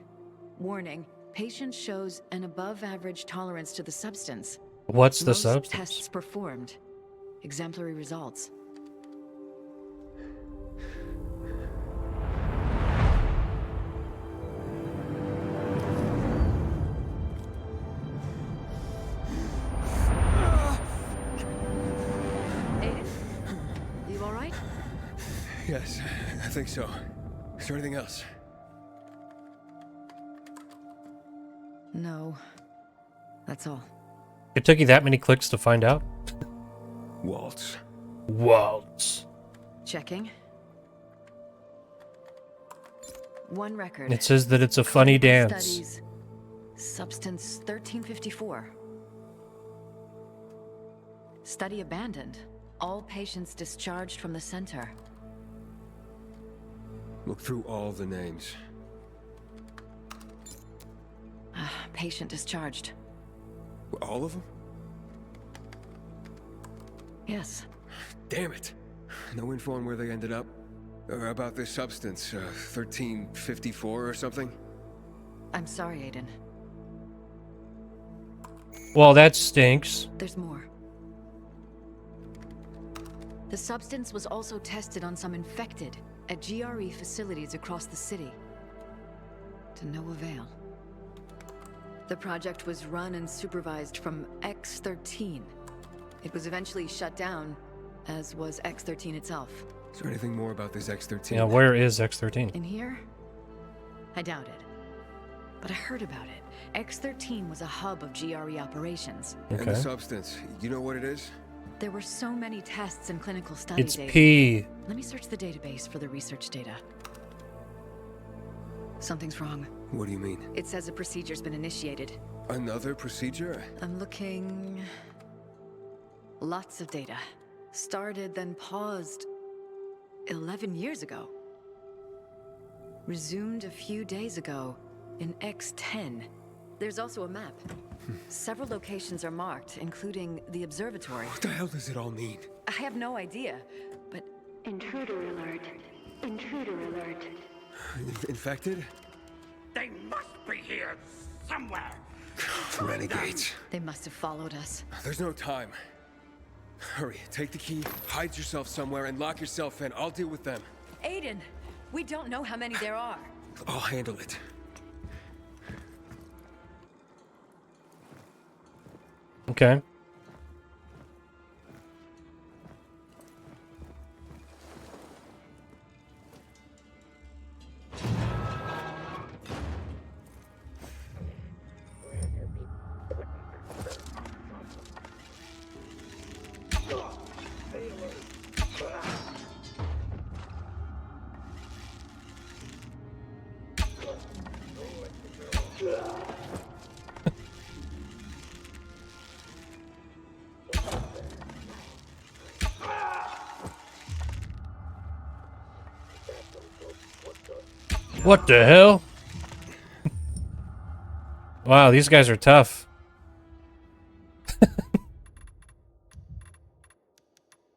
Warning. Patient shows an above-average tolerance to the substance. What's the Most substance? tests performed. Exemplary results. Aiden? You alright? Yes, I think so. Is there anything else? No. That's all. It took you that many clicks to find out? Waltz. Waltz. Checking. One record. It says that it's a funny Clinical dance. Studies. Substance 1354. Study abandoned. All patients discharged from the center. Look through all the names. Patient discharged. All of them? Yes. Damn it. No info on where they ended up? Or about this substance, 1354 or something? I'm sorry, Aiden. Well, that stinks. There's more. The substance was also tested on some infected at GRE facilities across the city. To no avail. The project was run and supervised from X-13. It was eventually shut down, as was X-13 itself. Is there anything more about this X-13? Yeah, where is X-13? In here? I doubt it. But I heard about it. X-13 was a hub of GRE operations. And the Okay. substance, you know what it is? There were so many tests and clinical studies. It's Aiden. P. Let me search the database for the research data. Something's wrong. What do you mean? It says a procedure's been initiated. Another procedure? I'm looking... Lots of data. Started, then paused 11 years ago. Resumed a few days ago in X10. There's also a map. Several locations are marked, including the observatory. What the hell does it all mean? I have no idea, but Intruder alert. Intruder alert. Infected? They must be here somewhere. Renegades. they must have followed us. There's no time. Hurry, take the key, hide yourself somewhere, and lock yourself in. I'll deal with them. Aiden, we don't know how many there are. I'll handle it. Okay. What the hell? Wow, these guys are tough.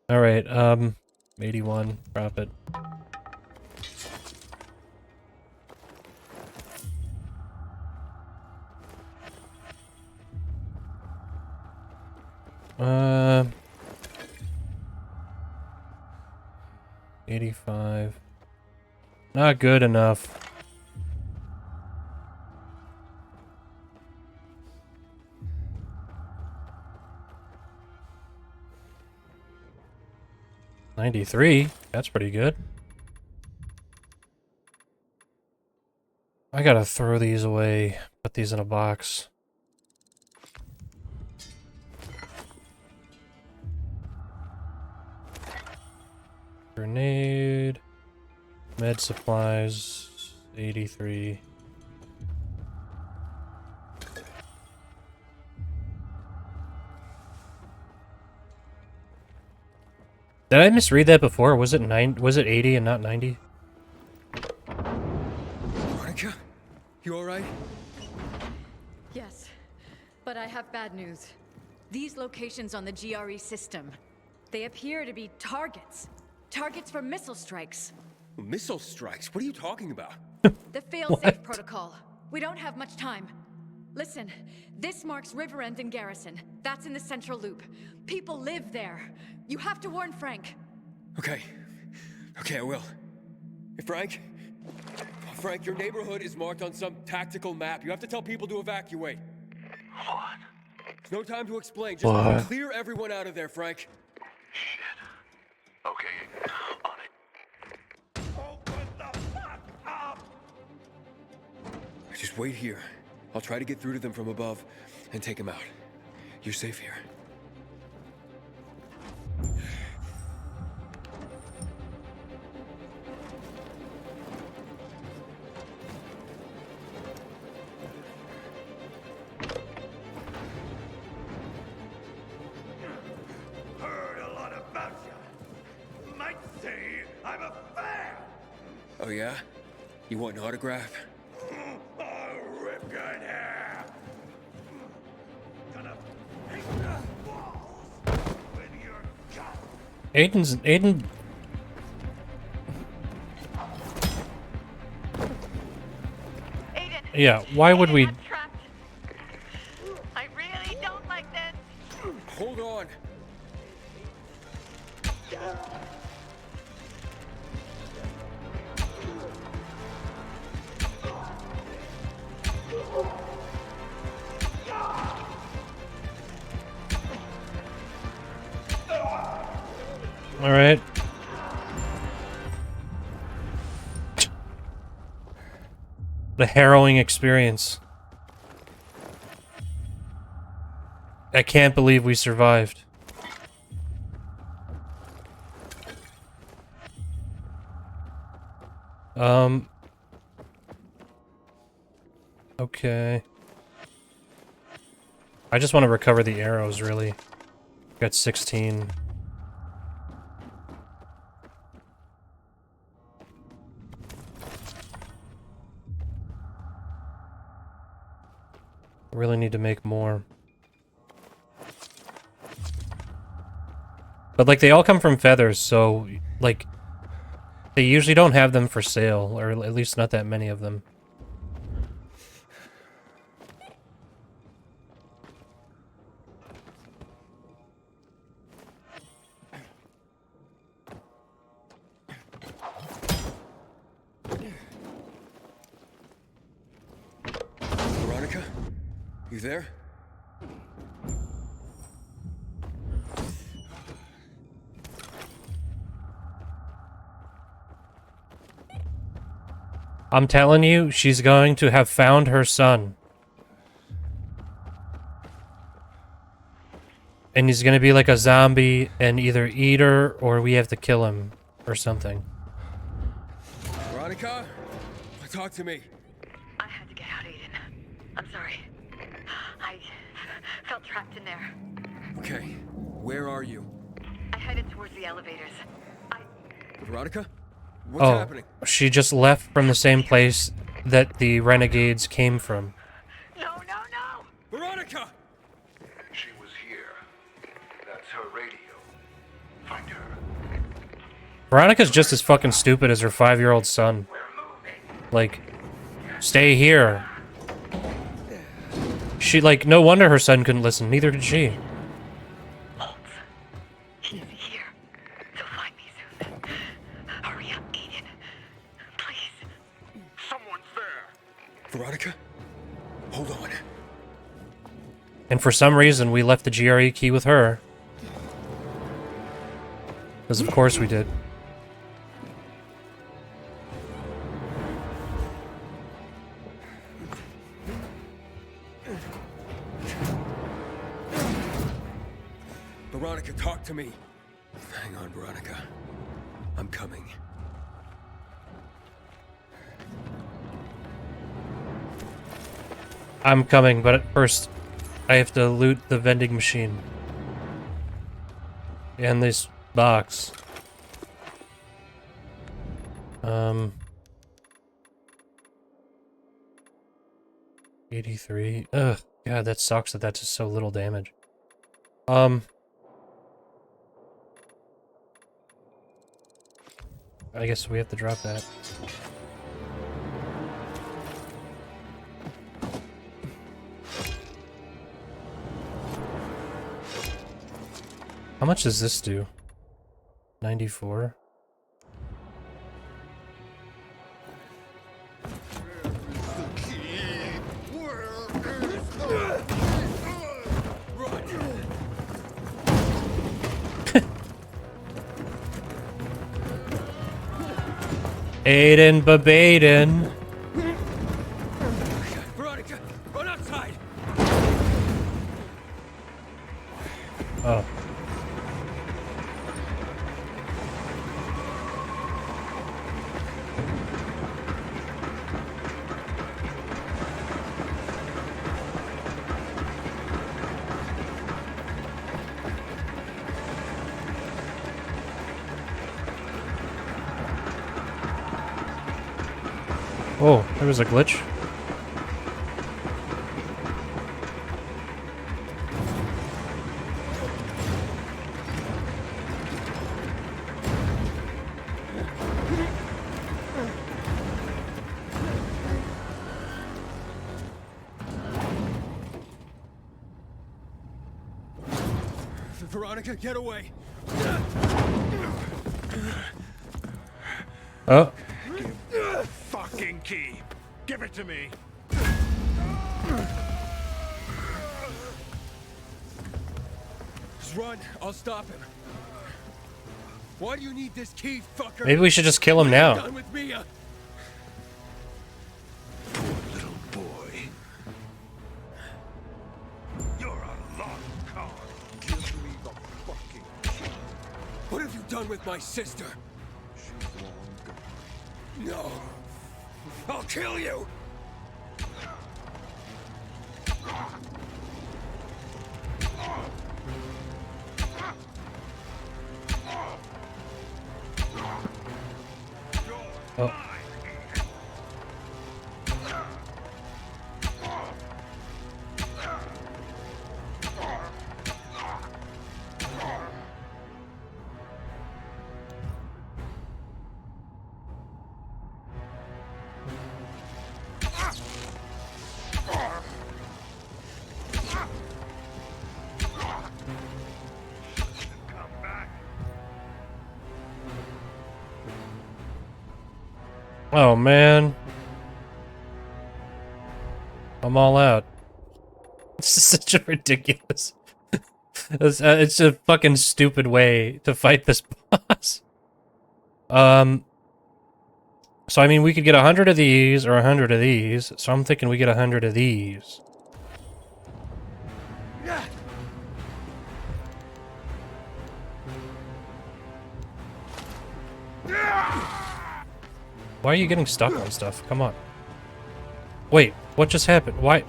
All right, 81, drop it. Uh, 85. Not good enough. $93. That's pretty good. I gotta throw these away. Put these in a box. Grenade. Med supplies. 83. Did I misread that before? Was it 80 and not 90? Monica? You alright? Yes, but I have bad news. These locations on the GRE system, they appear to be targets. Targets for missile strikes. Missile strikes? What are you talking about? The fail-safe protocol. We don't have much time. Listen, this marks River End and Garrison. That's in the central loop. People live there. You have to warn Frank. Okay. Okay, I will. Hey, Frank? Frank, your neighborhood is marked on some tactical map. You have to tell people to evacuate. What? There's no time to explain. Just clear everyone out of there, Frank. Shit. Okay, on it. Open the fuck up! Just wait here. I'll try to get through to them from above and take them out. You're safe here. Heard a lot about you. Might say I'm a fan. Oh, yeah? You want an autograph? I'll rip your hair. Gonna paint the walls with your gun. Aiden. Aiden. Yeah, why would we? I'm trapped. I really don't like this. Hold on. All right. The harrowing experience. I can't believe we survived. Okay. I just want to recover the arrows, really. Got 16. Really need to make more. But like they all come from feathers, so like they usually don't have them for sale, or at least not that many of them. Veronica? You there? I'm telling you, she's going to have found her son. And he's gonna be like a zombie and either eat her or we have to kill him or something. Veronica? Talk to me. I had to get out, Aiden. I'm sorry. I felt trapped in there. Okay, where are you? I headed towards the elevators. Veronica? What's happening? She just left from the same place that the renegades came from. No, no, no! Veronica! She was here. That's her radio. Find her. Veronica's just as fucking stupid as her 5-year-old son. Like, stay here. She, like, no wonder her son couldn't listen, neither could she. He's here. He'll find me soon. Hurry up, Aiden. Please. Someone's there. Veronica? Hold on. And for some reason, we left the GRE key with her. Because of course we did. Veronica, talk to me. Hang on, Veronica. I'm coming. I'm coming, but at first, I have to loot the vending machine. And this box. 83. Ugh, God, that sucks that that's just so little damage. I guess we have to drop that. How much does this do? 94? Aiden Babaden. Veronica, run outside! Oh. Oh, there was a glitch. Veronica, get away! Oh. Fucking key. Give it to me. Just run, I'll stop him. Why do you need this key, fucker? Maybe we should just kill him now. Done with Mia. Little boy. You're a lost cause. Give me the fucking key. What have you done with my sister? She's long gone. No. I'll kill you! Oh. Oh man. I'm all out. This is such a ridiculous... it's a fucking stupid way to fight this boss. So I mean, we could get 100 of these or 100 of these. So I'm thinking we get 100 of these. Why are you getting stuck on stuff? Come on. Wait, what just happened? Why?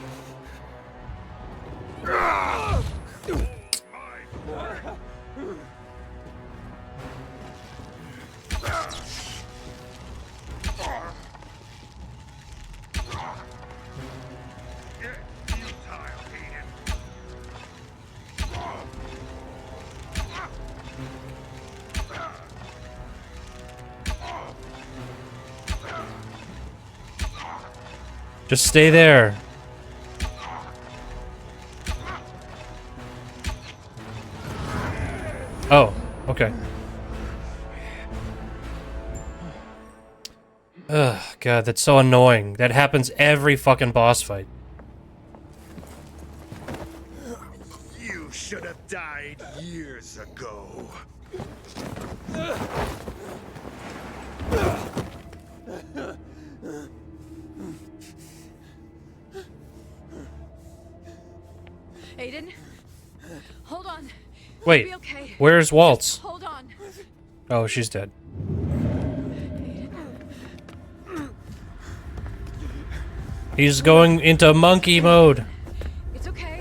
Just stay there. Oh, okay. Ugh, God, that's so annoying. That happens every fucking boss fight. You should have died years ago. Aiden, hold on. Wait, Be okay. where's Waltz? Hold on. Oh, she's dead. He's going into monkey mode. It's okay.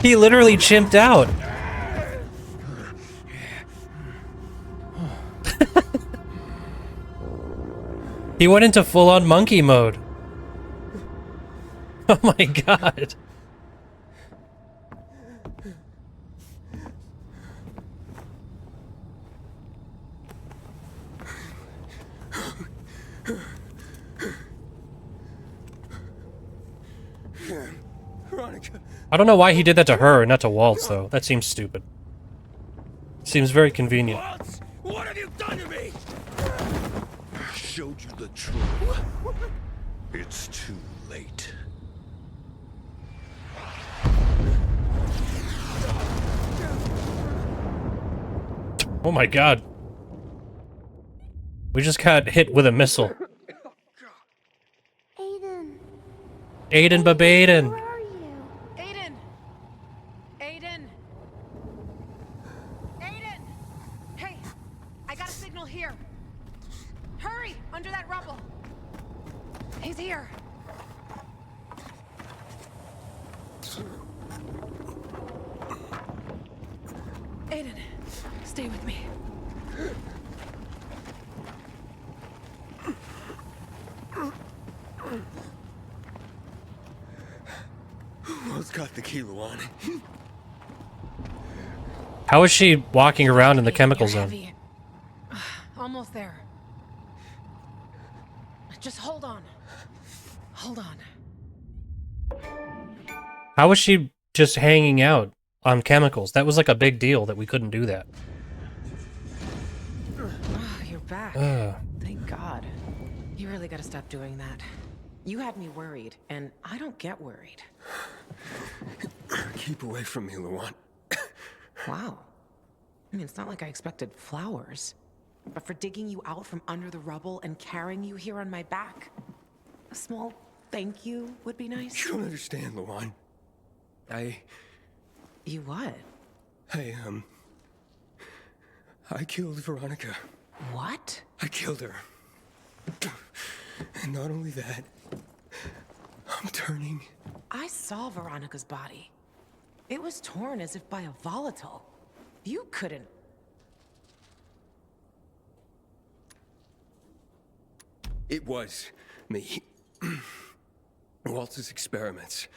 He literally chimped out. He went into full-on monkey mode. Oh my god. Veronica. I don't know why he did that to her and not to Waltz, though. That seems stupid. Seems very convenient. Waltz, what have you done to me? I showed you the truth. It's too late. Oh my god. We just got hit with a missile. Aiden, Aiden Babaden. where are you? Aiden! Aiden! Aiden! Hey, I got a signal here. Hurry, under that rubble. He's here. Aiden, stay with me. Who's got the key, Luan? How is she walking around in the chemical You're zone? heavy. Almost there. Just hold on. Hold on. How is she just hanging out on chemicals? That was like a big deal that we couldn't do that. Oh, you're back. Ugh. Thank God. You really gotta stop doing that. You had me worried, and I don't get worried. Keep away from me, Luan. Wow. I mean, it's not like I expected flowers. But for digging you out from under the rubble and carrying you here on my back, a small thank you would be nice. You don't understand, Luan. You what? I killed Veronica. What? I killed her. And not only that, I'm turning. I saw Veronica's body. It was torn as if by a volatile. You couldn't. It was me. Waltz's experiments.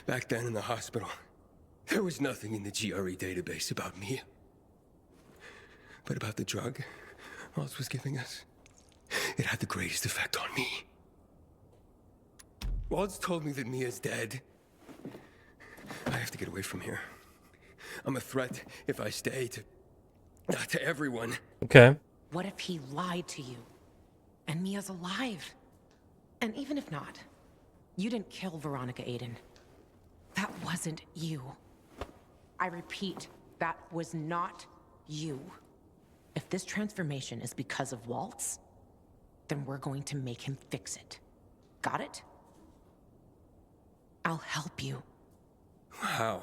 Back then in the hospital, there was nothing in the GRE database about me. But about the drug Waltz was giving us, it had the greatest effect on me. Waltz told me that Mia's dead. I have to get away from here. I'm a threat if I stay to everyone. Okay. What if he lied to you? And Mia's alive? And even if not, you didn't kill Veronica, Aiden. That wasn't you. I repeat, that was not you. If this transformation is because of Waltz, then we're going to make him fix it. Got it? I'll help you. How?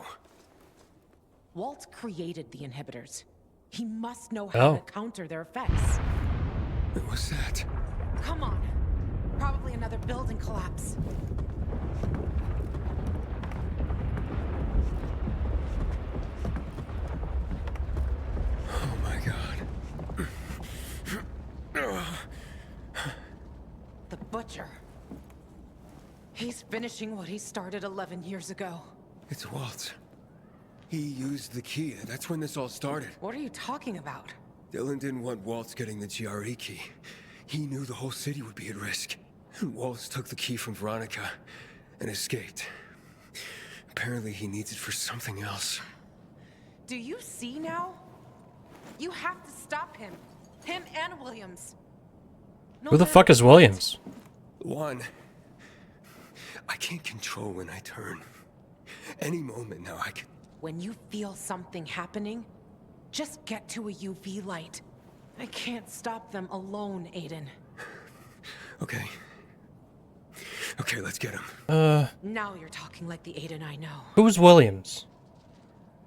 Waltz created the inhibitors. He must know how to counter their effects. What was that? Come on. Probably another building collapse. Oh my god. The Butcher. He's finishing what he started 11 years ago. It's Waltz. He used the key. That's when this all started. What are you talking about? Dylan didn't want Waltz getting the GRE key. He knew the whole city would be at risk. And Waltz took the key from Veronica and escaped. Apparently he needs it for something else. Do you see now? You have to stop him. Him and Williams. No Who the matter fuck is what. Williams? One, I can't control when I turn. Any moment now I could... When you feel something happening, just get to a UV light. I can't stop them alone, Aiden. Okay. Okay, let's get him. Now you're talking like the Aiden I know. Who's Williams?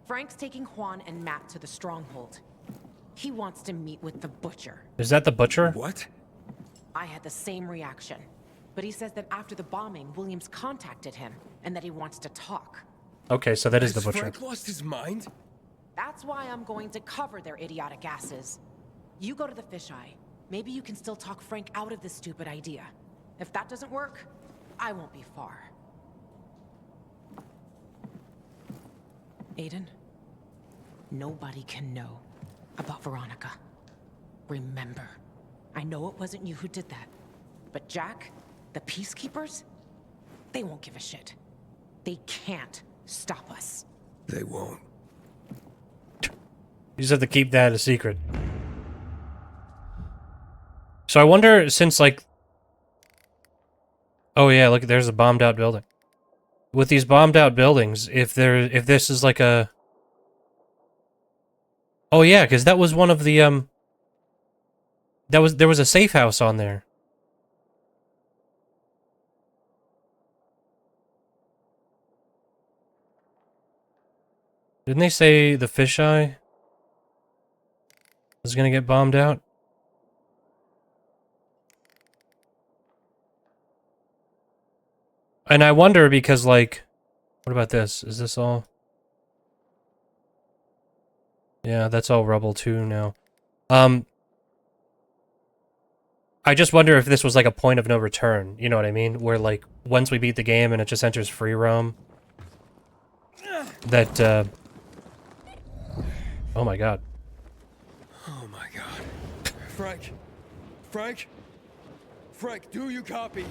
Frank's taking Juan and Matt to the stronghold. He wants to meet with the Butcher. Is that the Butcher? What? I had the same reaction. But he says that after the bombing, Williams contacted him, and that he wants to talk. Okay, so that is the Has Butcher. Frank lost his mind? That's why I'm going to cover their idiotic asses. You go to the fisheye. Maybe you can still talk Frank out of this stupid idea. If that doesn't work, I won't be far. Aiden, nobody can know about Veronica. Remember, I know it wasn't you who did that, but Jack, the Peacekeepers, they won't give a shit. They can't stop us. They won't. You just have to keep that a secret. So I wonder, since like... Oh yeah, look, there's a bombed out building. With these bombed out buildings, if this is like a... Oh yeah, because that was one of the, there was a safe house on there. Didn't they say the fisheye was gonna get bombed out? And I wonder because, like, what about this? Is this all? Yeah, that's all rubble too now. I just wonder if this was like a point of no return, you know what I mean? Where, like, once we beat the game and it just enters free roam, that, oh my god. Oh my god. Frank! Frank! Frank, do you copy?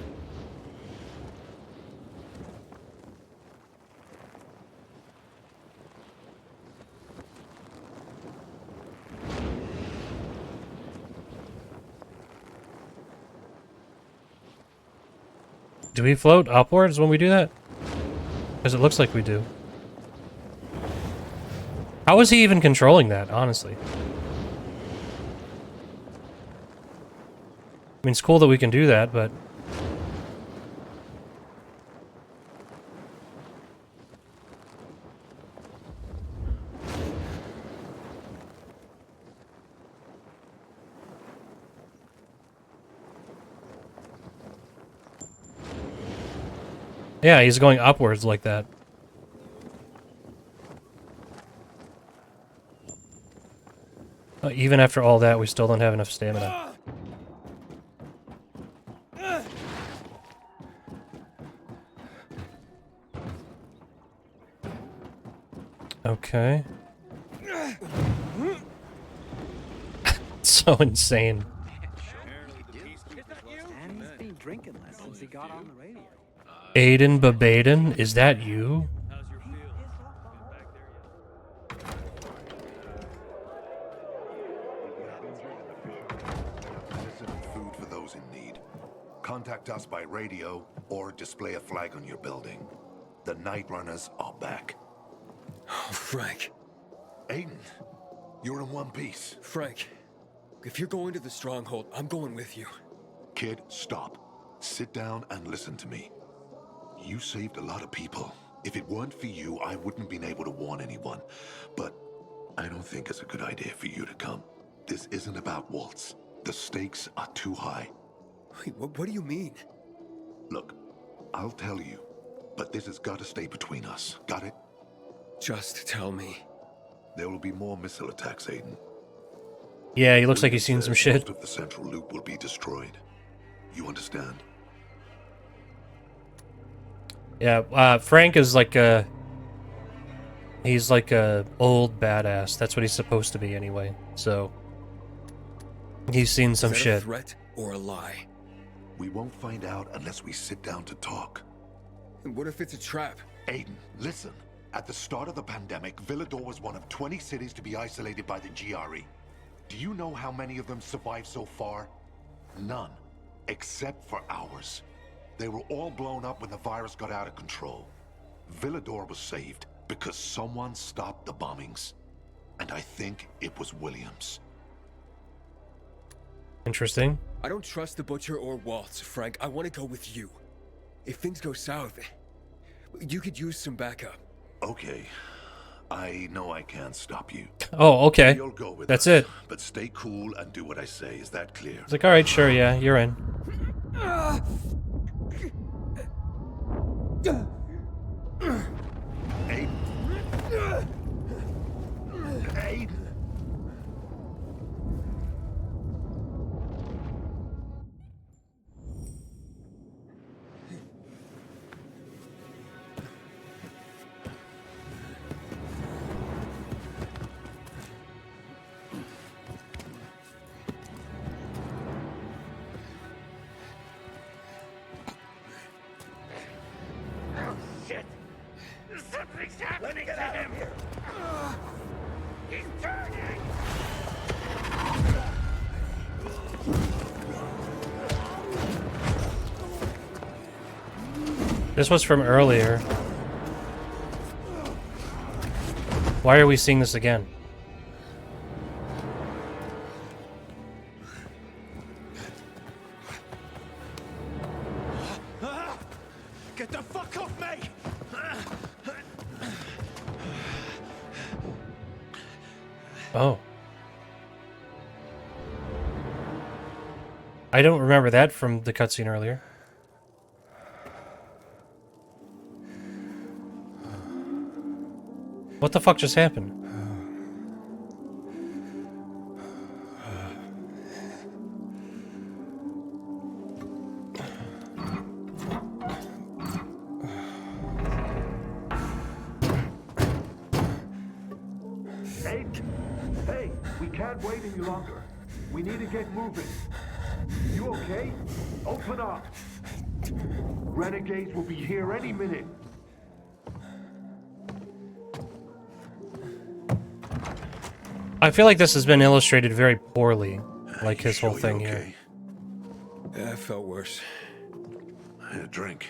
Do we float upwards when we do that? Because it looks like we do. How is he even controlling that, honestly? I mean, it's cool that we can do that, but... Yeah, he's going upwards like that. Even after all that, we still don't have enough stamina. Okay. So insane. And he's been drinking less since he got on the radio. Aiden Babaden, is that you? Medicine and food for those in need. Contact us by radio or display a flag on your building. The Night Runners are back. Oh, Frank. Aiden, you're in one piece. Frank, if you're going to the stronghold, I'm going with you. Kid, stop. Sit down and listen to me. You saved a lot of people. If it weren't for you, I wouldn't have been able to warn anyone. But I don't think it's a good idea for you to come. This isn't about Waltz. The stakes are too high. Wait, what do you mean? Look, I'll tell you, but this has got to stay between us. Got it? Just tell me. There will be more missile attacks, Aiden. Yeah, he looks like he's seen some shit. Most of the central loop will be destroyed. You understand? Yeah, Frank is like a... He's like a old badass. That's what he's supposed to be anyway. So... He's seen some Is that shit. a threat or a lie? We won't find out unless we sit down to talk. And what if it's a trap? Aiden, listen. At the start of the pandemic, Villador was one of 20 cities to be isolated by the GRE. Do you know how many of them survived so far? None. Except for ours. They were all blown up when the virus got out of control. Villador was saved because someone stopped the bombings. And I think it was Williams. Interesting. I don't trust the Butcher or Waltz, Frank. I want to go with you. If things go south, you could use some backup. Okay. I know I can't stop you. Oh, okay. You'll go with That's us, it. But stay cool and do what I say. Is that clear? He's like, alright, sure, yeah, you're in. Aiden. Aiden. Oh, shit! Something's happening to him! He's turning! This was from earlier. Why are we seeing this again? Get the fuck off me! Oh. I don't remember that from the cutscene earlier. What the fuck just happened? Hey, we can't wait any longer. We need to get moving. You okay? Open up. Renegades will be here any minute. I feel like this has been illustrated very poorly, like his whole thing here. Yeah, I felt worse. A drink.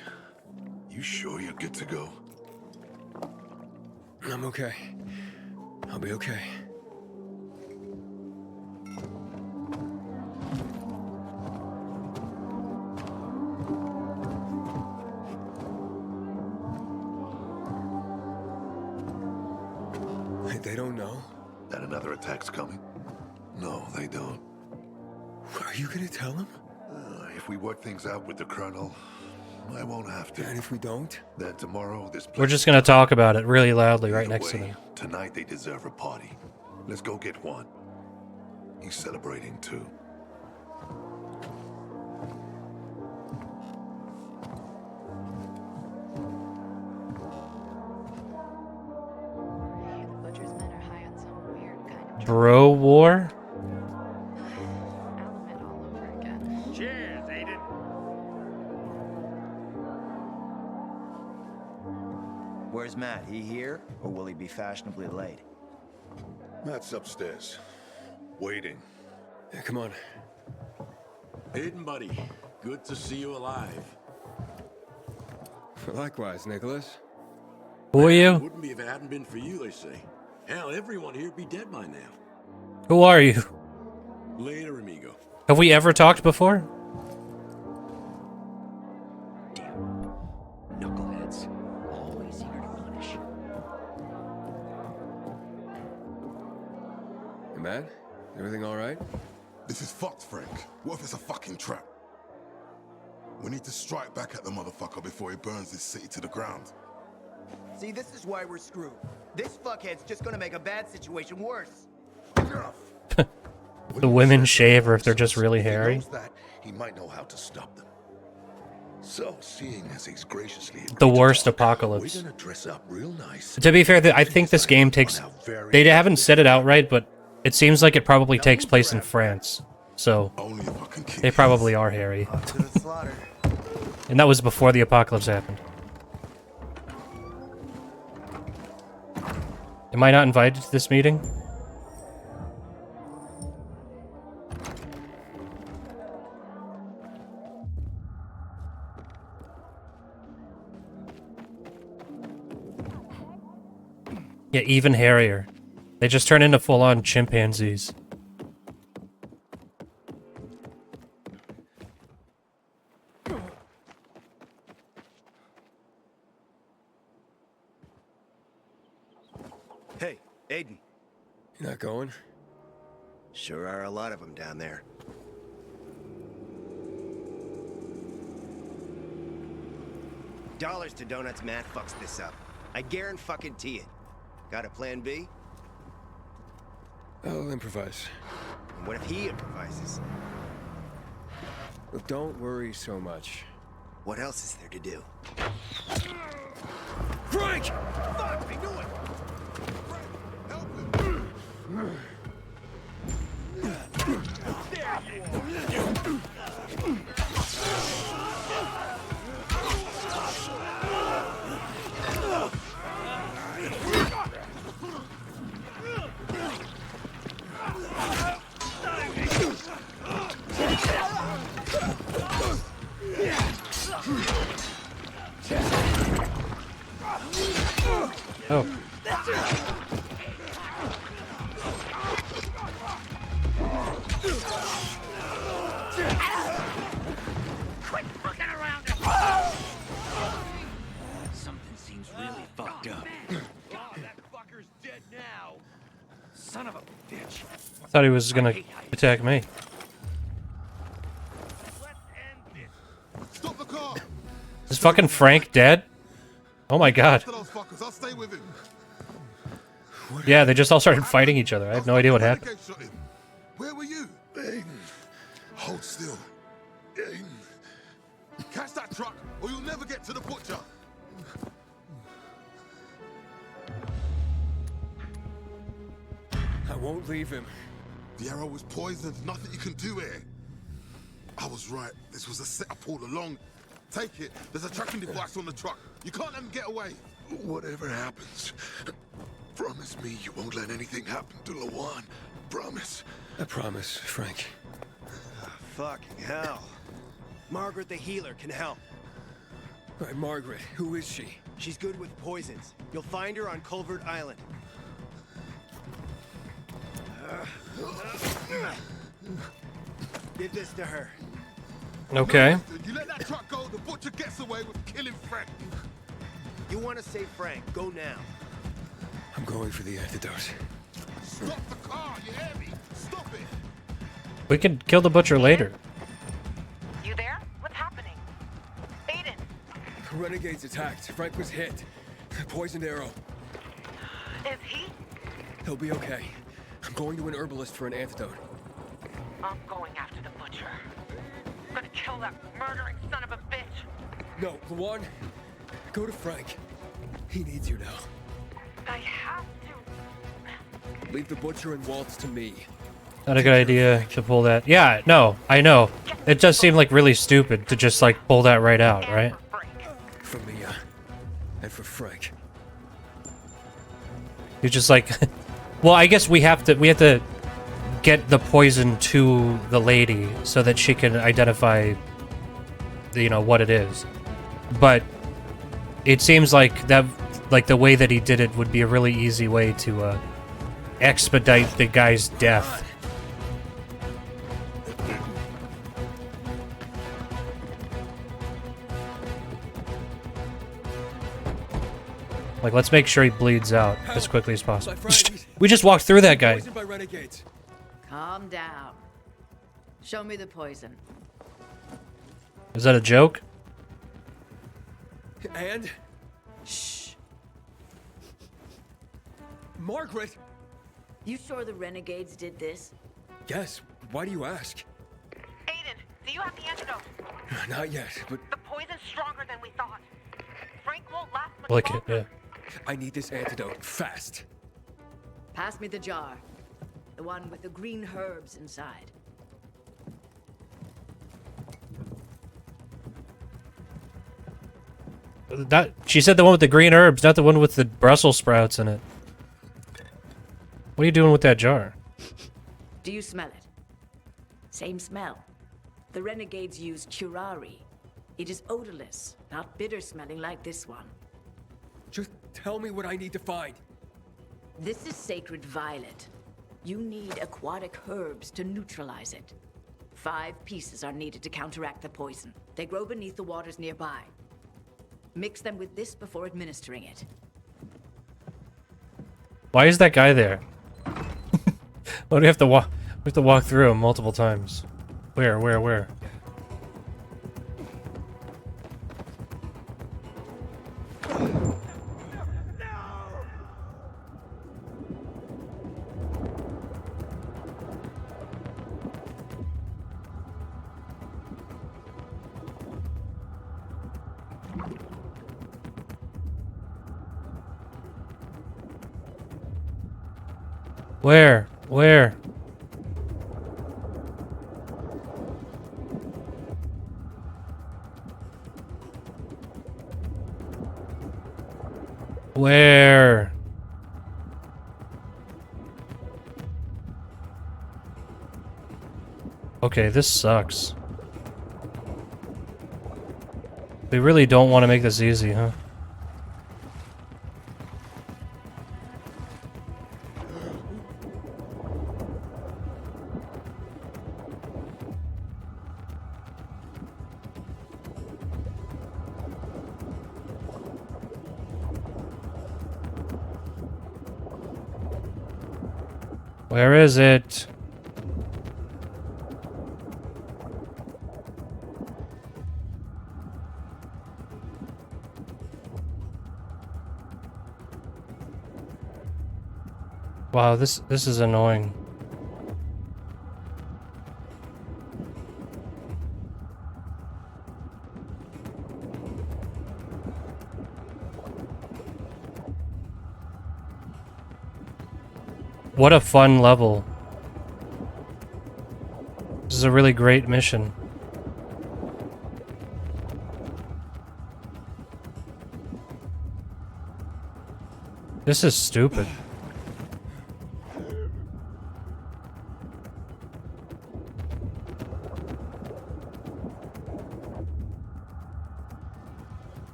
You sure you're good to go? I'm okay. I'll be okay. They don't know? That another attack's coming? No, they don't. Are you gonna tell them? If we work things out with the Colonel, I won't have to. And if we don't? Then tomorrow, this place... We're just gonna talk about it really loudly right next to them. Tonight they deserve a party. Let's go get one. He's celebrating too. The Butcher Cheers, Aiden. Where's Matt? He here? Or will he be fashionably late? Matt's upstairs. Waiting. Yeah, come on. Aiden, buddy. Good to see you alive. Likewise, Nicholas. Who are you? Wouldn't be if it hadn't been for you, they say. Hell, everyone here'd be dead by now. Who are you? Later, amigo. Have we ever talked before? Knuckleheads. Always eager to punish. Hey, man? Everything all right? This is fucked, Frank. What if it's a fucking trap? We need to strike back at the motherfucker before he burns this city to the ground. See, this is why we're screwed. This fuckhead's just gonna make a bad situation worse. The women shave, or if they're just really hairy. He knows that, he might know how to stop them. So, seeing as he's graciously The worst apocalypse. we're gonna dress up real nice. To be fair, I think this game takes... They haven't said it outright, but it seems like it probably takes place in France. So, they probably are hairy. And that was before the apocalypse happened. Am I not invited to this meeting? Yeah, even hairier. They just turn into full-on chimpanzees. Hey, Aiden. You're not going? Sure are a lot of them down there. Dollars to donuts, Matt fucks this up. I guarantee it. Got a plan B? I'll improvise. And what if he improvises? Look, don't worry so much. What else is there to do? Frank! Fuck, I knew it! Oh. Quit fucking around! Something seems really fucked up. God, that fucker's dead now. Son of a bitch. I thought he was gonna attack me. Stop the car! Is fucking Frank dead? Oh my god. Those fuckers, I'll stay with him. Yeah, they just all started fighting each other. I have no idea what happened. Where were you? Aiden. Hold still. Aiden. Catch that truck, or you'll never get to the butcher. I won't leave him. The arrow was poisoned. Nothing you can do here. I was right. This was a setup all along. Take it. There's a tracking device on the truck. You can't let him get away. Whatever happens, promise me you won't let anything happen to Lawan. Promise. I promise, Frank. Fucking hell. Margaret the healer can help. Right, Margaret, who is she? She's good with poisons. You'll find her on Culvert Island. Give this to her. Okay. You let that truck go, the butcher gets away with killing Frank. You want to save Frank, go now. I'm going for the antidote. Stop the car, you hear me? Stop it. We could kill the butcher later. You there? What's happening? Aiden! Renegades attacked. Frank was hit. Poisoned arrow. Is he? He'll be okay. I'm going to an herbalist for an antidote. I'm going after the butcher. I'm gonna kill that murdering son of a bitch. No, Lawan, go to Frank. He needs you now. I have to. Leave the butcher and Waltz to me. Not a good idea to pull that. Yeah, no, I know. It does seem like really stupid to just like pull that right out, right? For Mia. And for Frank. You're just like, well, I guess we have to get the poison to the lady so that she can identify, you know, what it is. But it seems like that, like the way that he did it would be a really easy way to expedite the guy's death. Like, let's make sure he bleeds out as quickly as possible. We just walked through that guy. Poisoned by renegades. Calm down. Show me the poison. Is that a joke? And? Shh. Margaret! You sure the renegades did this? Yes. Why do you ask? Aiden, do you have the antidote? Not yet, but... The poison's stronger than we thought. Frank won't last much Lick it, longer. yeah. I need this antidote fast. Pass me the jar. The one with the green herbs inside. She said the one with the green herbs, not the one with the Brussels sprouts in it. What are you doing with that jar? Do you smell it? Same smell. The renegades use curare. It is odorless, not bitter smelling like this one. Just tell me what I need to find. This is sacred violet. You need aquatic herbs to neutralize it. 5 pieces are needed to counteract the poison. They grow beneath the waters nearby. Mix them with this before administering it. Why is that guy there? Why do we have to walk? We have to walk through him multiple times. Where? Where? Where? Where? Okay, this sucks. They really don't want to make this easy, huh? Where is it? Wow, this is annoying. What a fun level. This is a really great mission. This is stupid.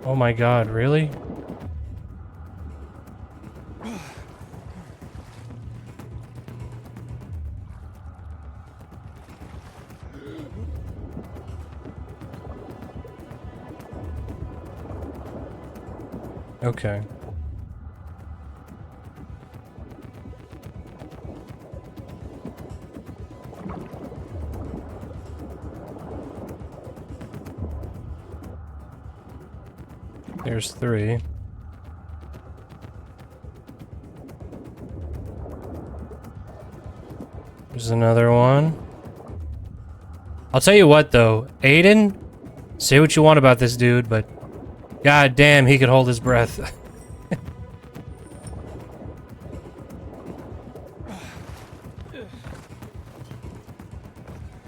Oh my god, really? Okay. There's 3. There's another one. I'll tell you what though, Aiden Say what you want about this dude, but god damn, he could hold his breath.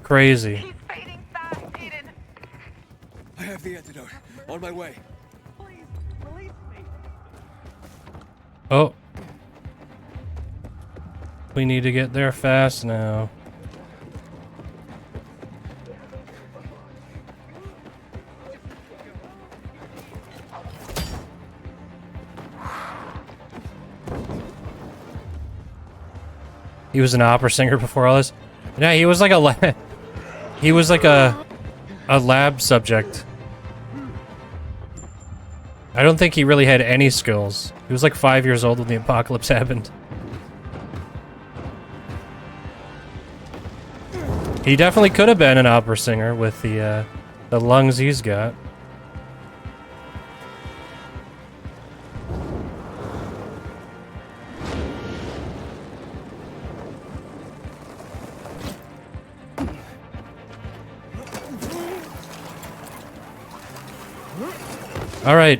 Crazy. He's fading fast, Aiden. I have the antidote. On my way. Please, release me. Oh. We need to get there fast now. He was an opera singer before all this. Yeah, he was like a he was like a lab subject. I don't think he really had any skills. He was like 5 years old when the apocalypse happened. He definitely could have been an opera singer with the lungs he's got. All right.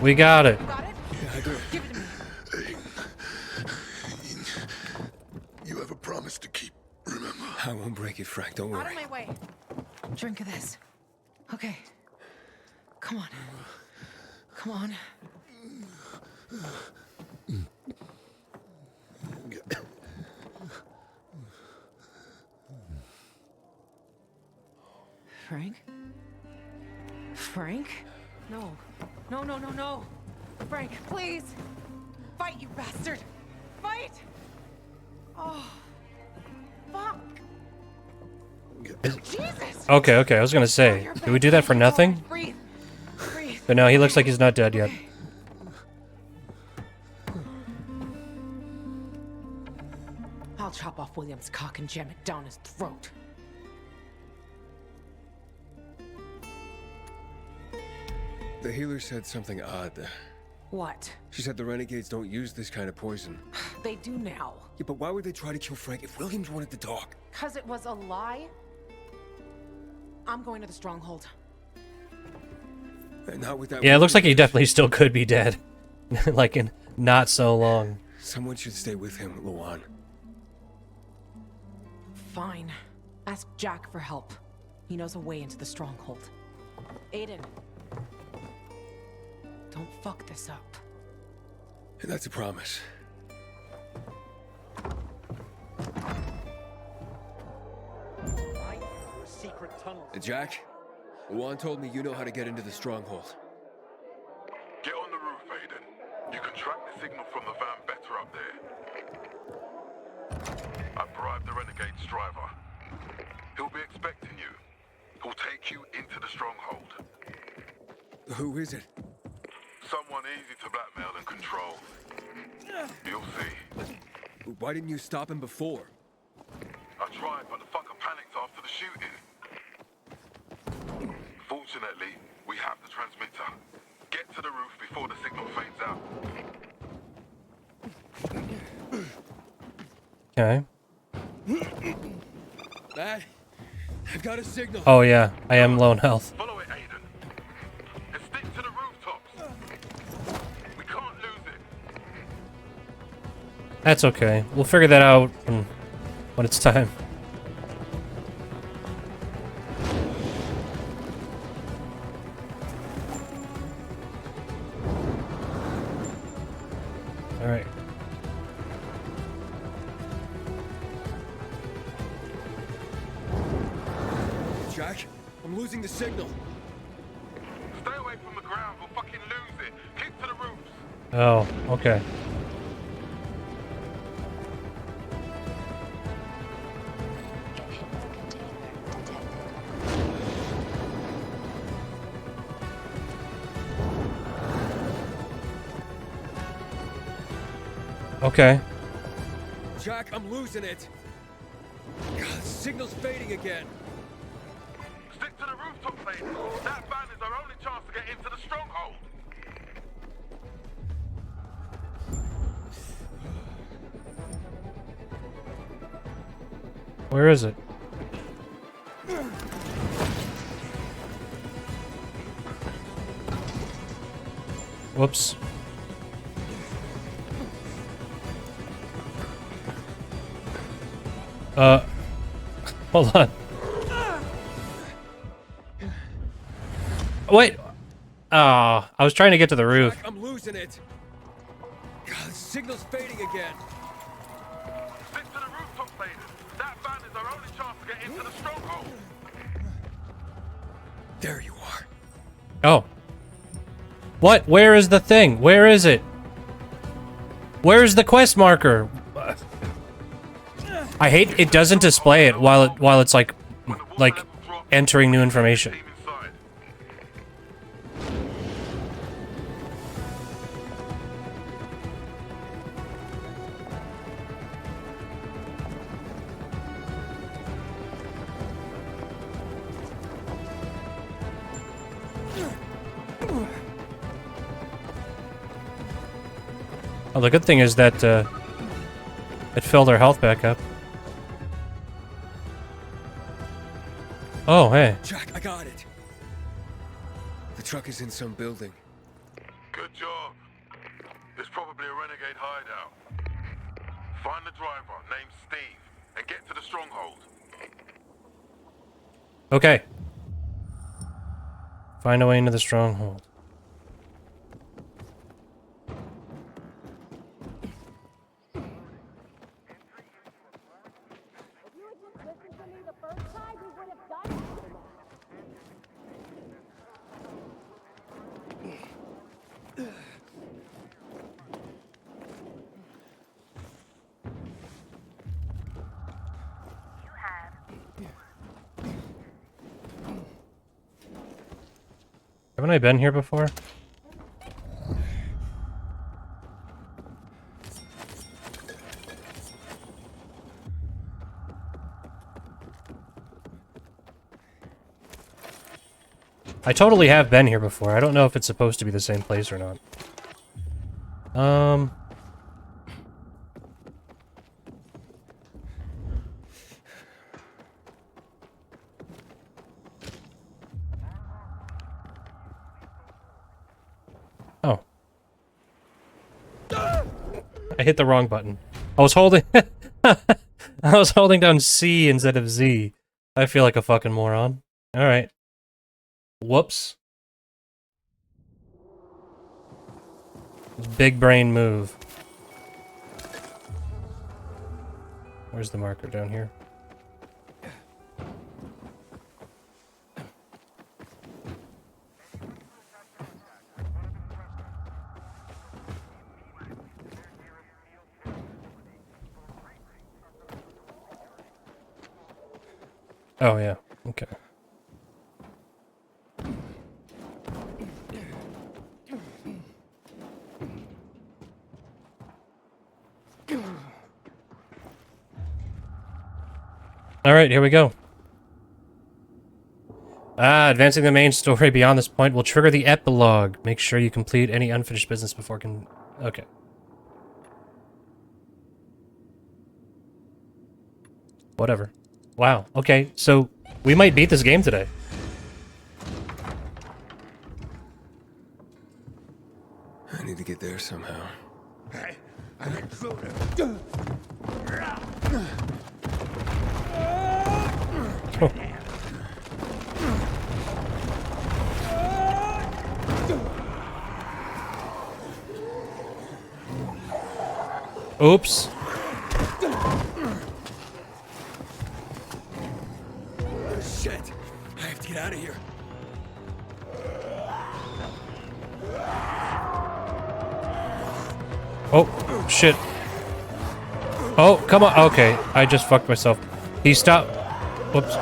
We got it. You have a promise to keep, remember? I won't break it, Frank. Don't Out worry. of my way. Drink of this. Okay. Come on. Come on. Frank? Frank? No. No, no, no, no. Frank, please. Fight, you bastard. Fight! Oh. Fuck. Jesus! Okay, okay. I was gonna say, did we do that for nothing? Breathe. Breathe. But no, he looks like he's not dead yet. I'll chop off William's cock and jam it down his throat. The healer said something odd. What? She said the renegades don't use this kind of poison. They do now. Yeah, but why would they try to kill Frank if Williams wanted to talk? 'Cause it was a lie? I'm going to the stronghold. And not with that. Yeah, it looks like he definitely still could be dead. Like in not so long. Someone should stay with him, Luan. Fine. Ask Jack for help. He knows a way into the stronghold. Aiden. Don't fuck this up. And that's a promise. Secret tunnel. Jack, Luan told me you know how to get into the stronghold. Get on the roof, Aiden. You can track the signal from the van better up there. I bribed the Renegade's driver. He'll be expecting you. He'll take you into the stronghold. Who is it? Someone easy to blackmail and control. You'll see. Why didn't you stop him before? I tried, but the fucker panicked after the shooting. Fortunately, we have the transmitter. Get to the roof before the signal fades out. Okay. Matt, I've got a signal. Oh yeah, I am low on health. Follow it, Aiden. And stick to the rooftops. We can't lose it. That's okay. We'll figure that out when it's time. All right. Jack, I'm losing the signal. Stay away from the ground. We'll fucking lose it. Keep to the roofs. Oh, okay. Okay. Jack, I'm losing it. God, the signal's fading again. Stick to the rooftop, Aiden. That van is our only chance to get into the stronghold. Where is it? Whoops. Hold on. Wait. Oh, I was trying to get to the roof. I'm losing it. God, the signal's fading again. Stick to the rooftop, ladies. That van is our only chance to get into the stronghold. There you are. Oh. What? Where is the thing? Where is it? Where's the quest marker? I hate it doesn't display it while it's like entering new information. Oh, the good thing is that it filled our health back up. Oh, hey. Jack, I got it. The truck is in some building. Good job. It's probably a renegade hideout. Find the driver, named Steve, and get to the stronghold. Okay. Find a way into the stronghold. Haven't I been here before? I totally have been here before. I don't know if it's supposed to be the same place or not. Oh. I hit the wrong button. I was holding I was holding down C instead of Z. I feel like a fucking moron. Alright. Whoops. Big brain move. Where's the marker? Down here? Oh, yeah. Okay. Alright, here we go. Advancing the main story beyond this point will trigger the epilogue. Make sure you complete any unfinished business before Okay. Whatever. Wow. Okay, so we might beat this game today. I need to get there somehow. Hey, an intruder. Oh. Oops. Shit! I have to get out of here. Oh, shit. Oh, come on. Okay, I just fucked myself. He stopped. Whoops.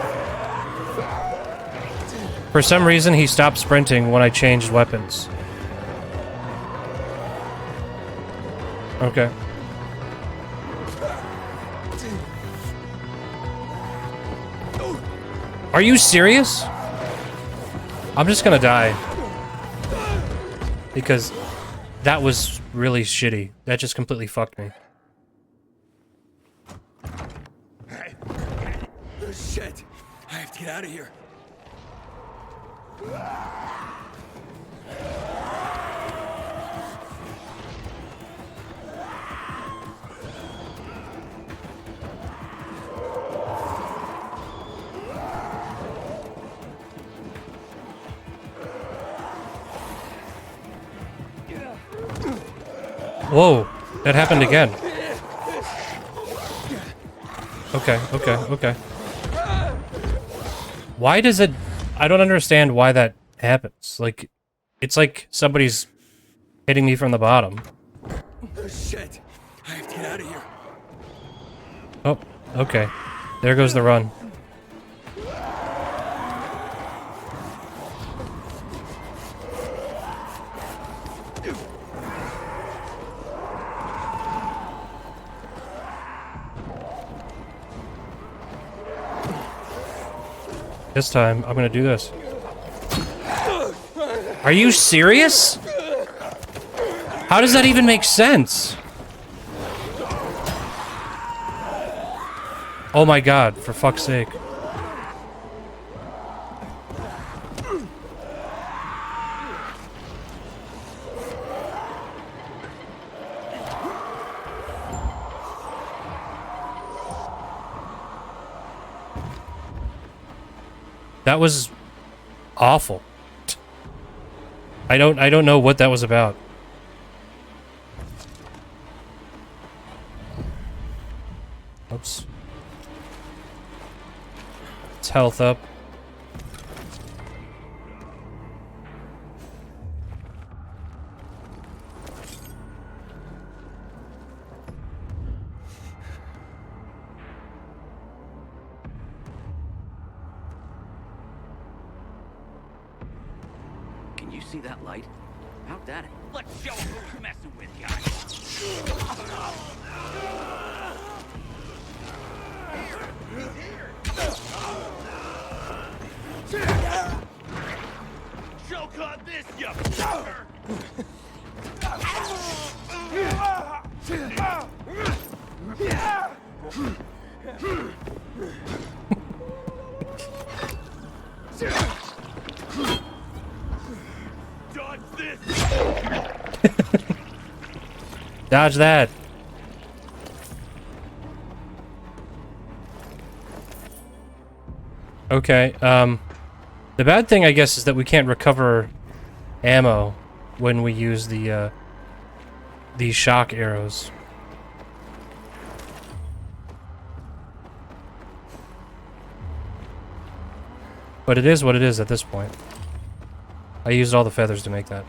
For some reason, he stopped sprinting when I changed weapons. Okay. Are you serious? I'm just gonna die. Because that was really shitty. That just completely fucked me. Shit! I have to get out of here. Whoa, that happened again. Okay. Why does it... I don't understand why that happens. Like, it's like somebody's hitting me from the bottom. Shit! I have to get out of here. Oh, okay. There goes the run. This time, I'm gonna do this. Are you serious? How does that even make sense? Oh my god, for fuck's sake. That was awful. I don't know what that was about. Oops. It's health up. Can you see that light? How'd that? Let's show who we're messing with, guys. Choke on this, you fucker! Dodge this! Dodge that. Okay, the bad thing, I guess, is that we can't recover ammo when we use the, these shock arrows. But it is what it is at this point. I used all the feathers to make that.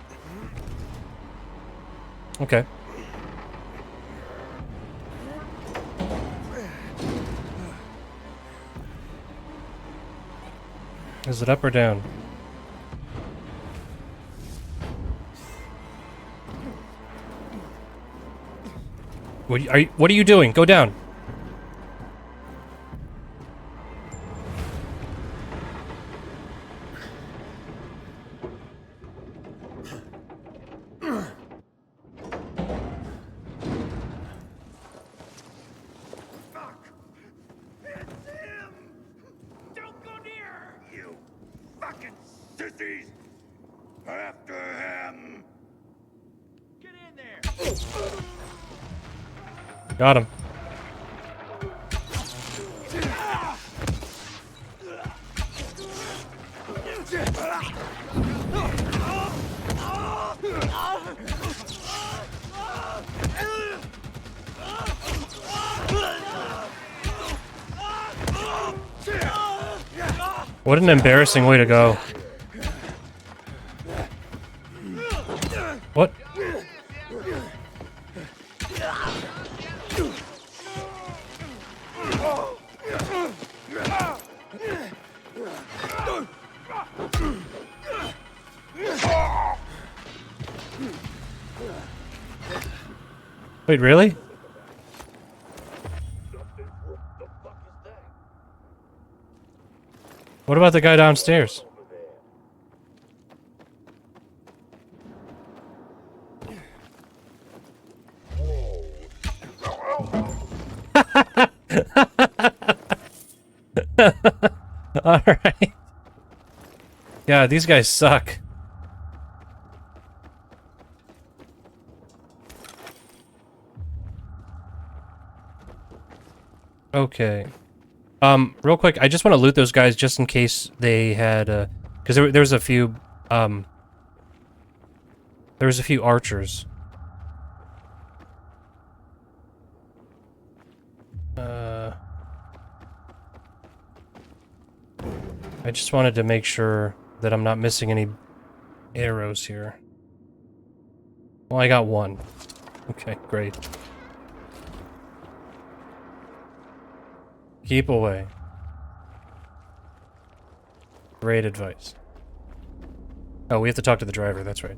Okay. Is it up or down? What are you doing? Go down. Sissies! After him! Get in there! Got him. What an embarrassing way to go. What? Wait, really? What about the guy downstairs? Alright. Yeah, these guys suck. Okay. Real quick, I just want to loot those guys just in case they had, because there's a few, there was a few archers. I just wanted to make sure that I'm not missing any arrows here. Well, I got one. Okay, great. Keep away. Great advice. Oh, we have to talk to the driver, that's right.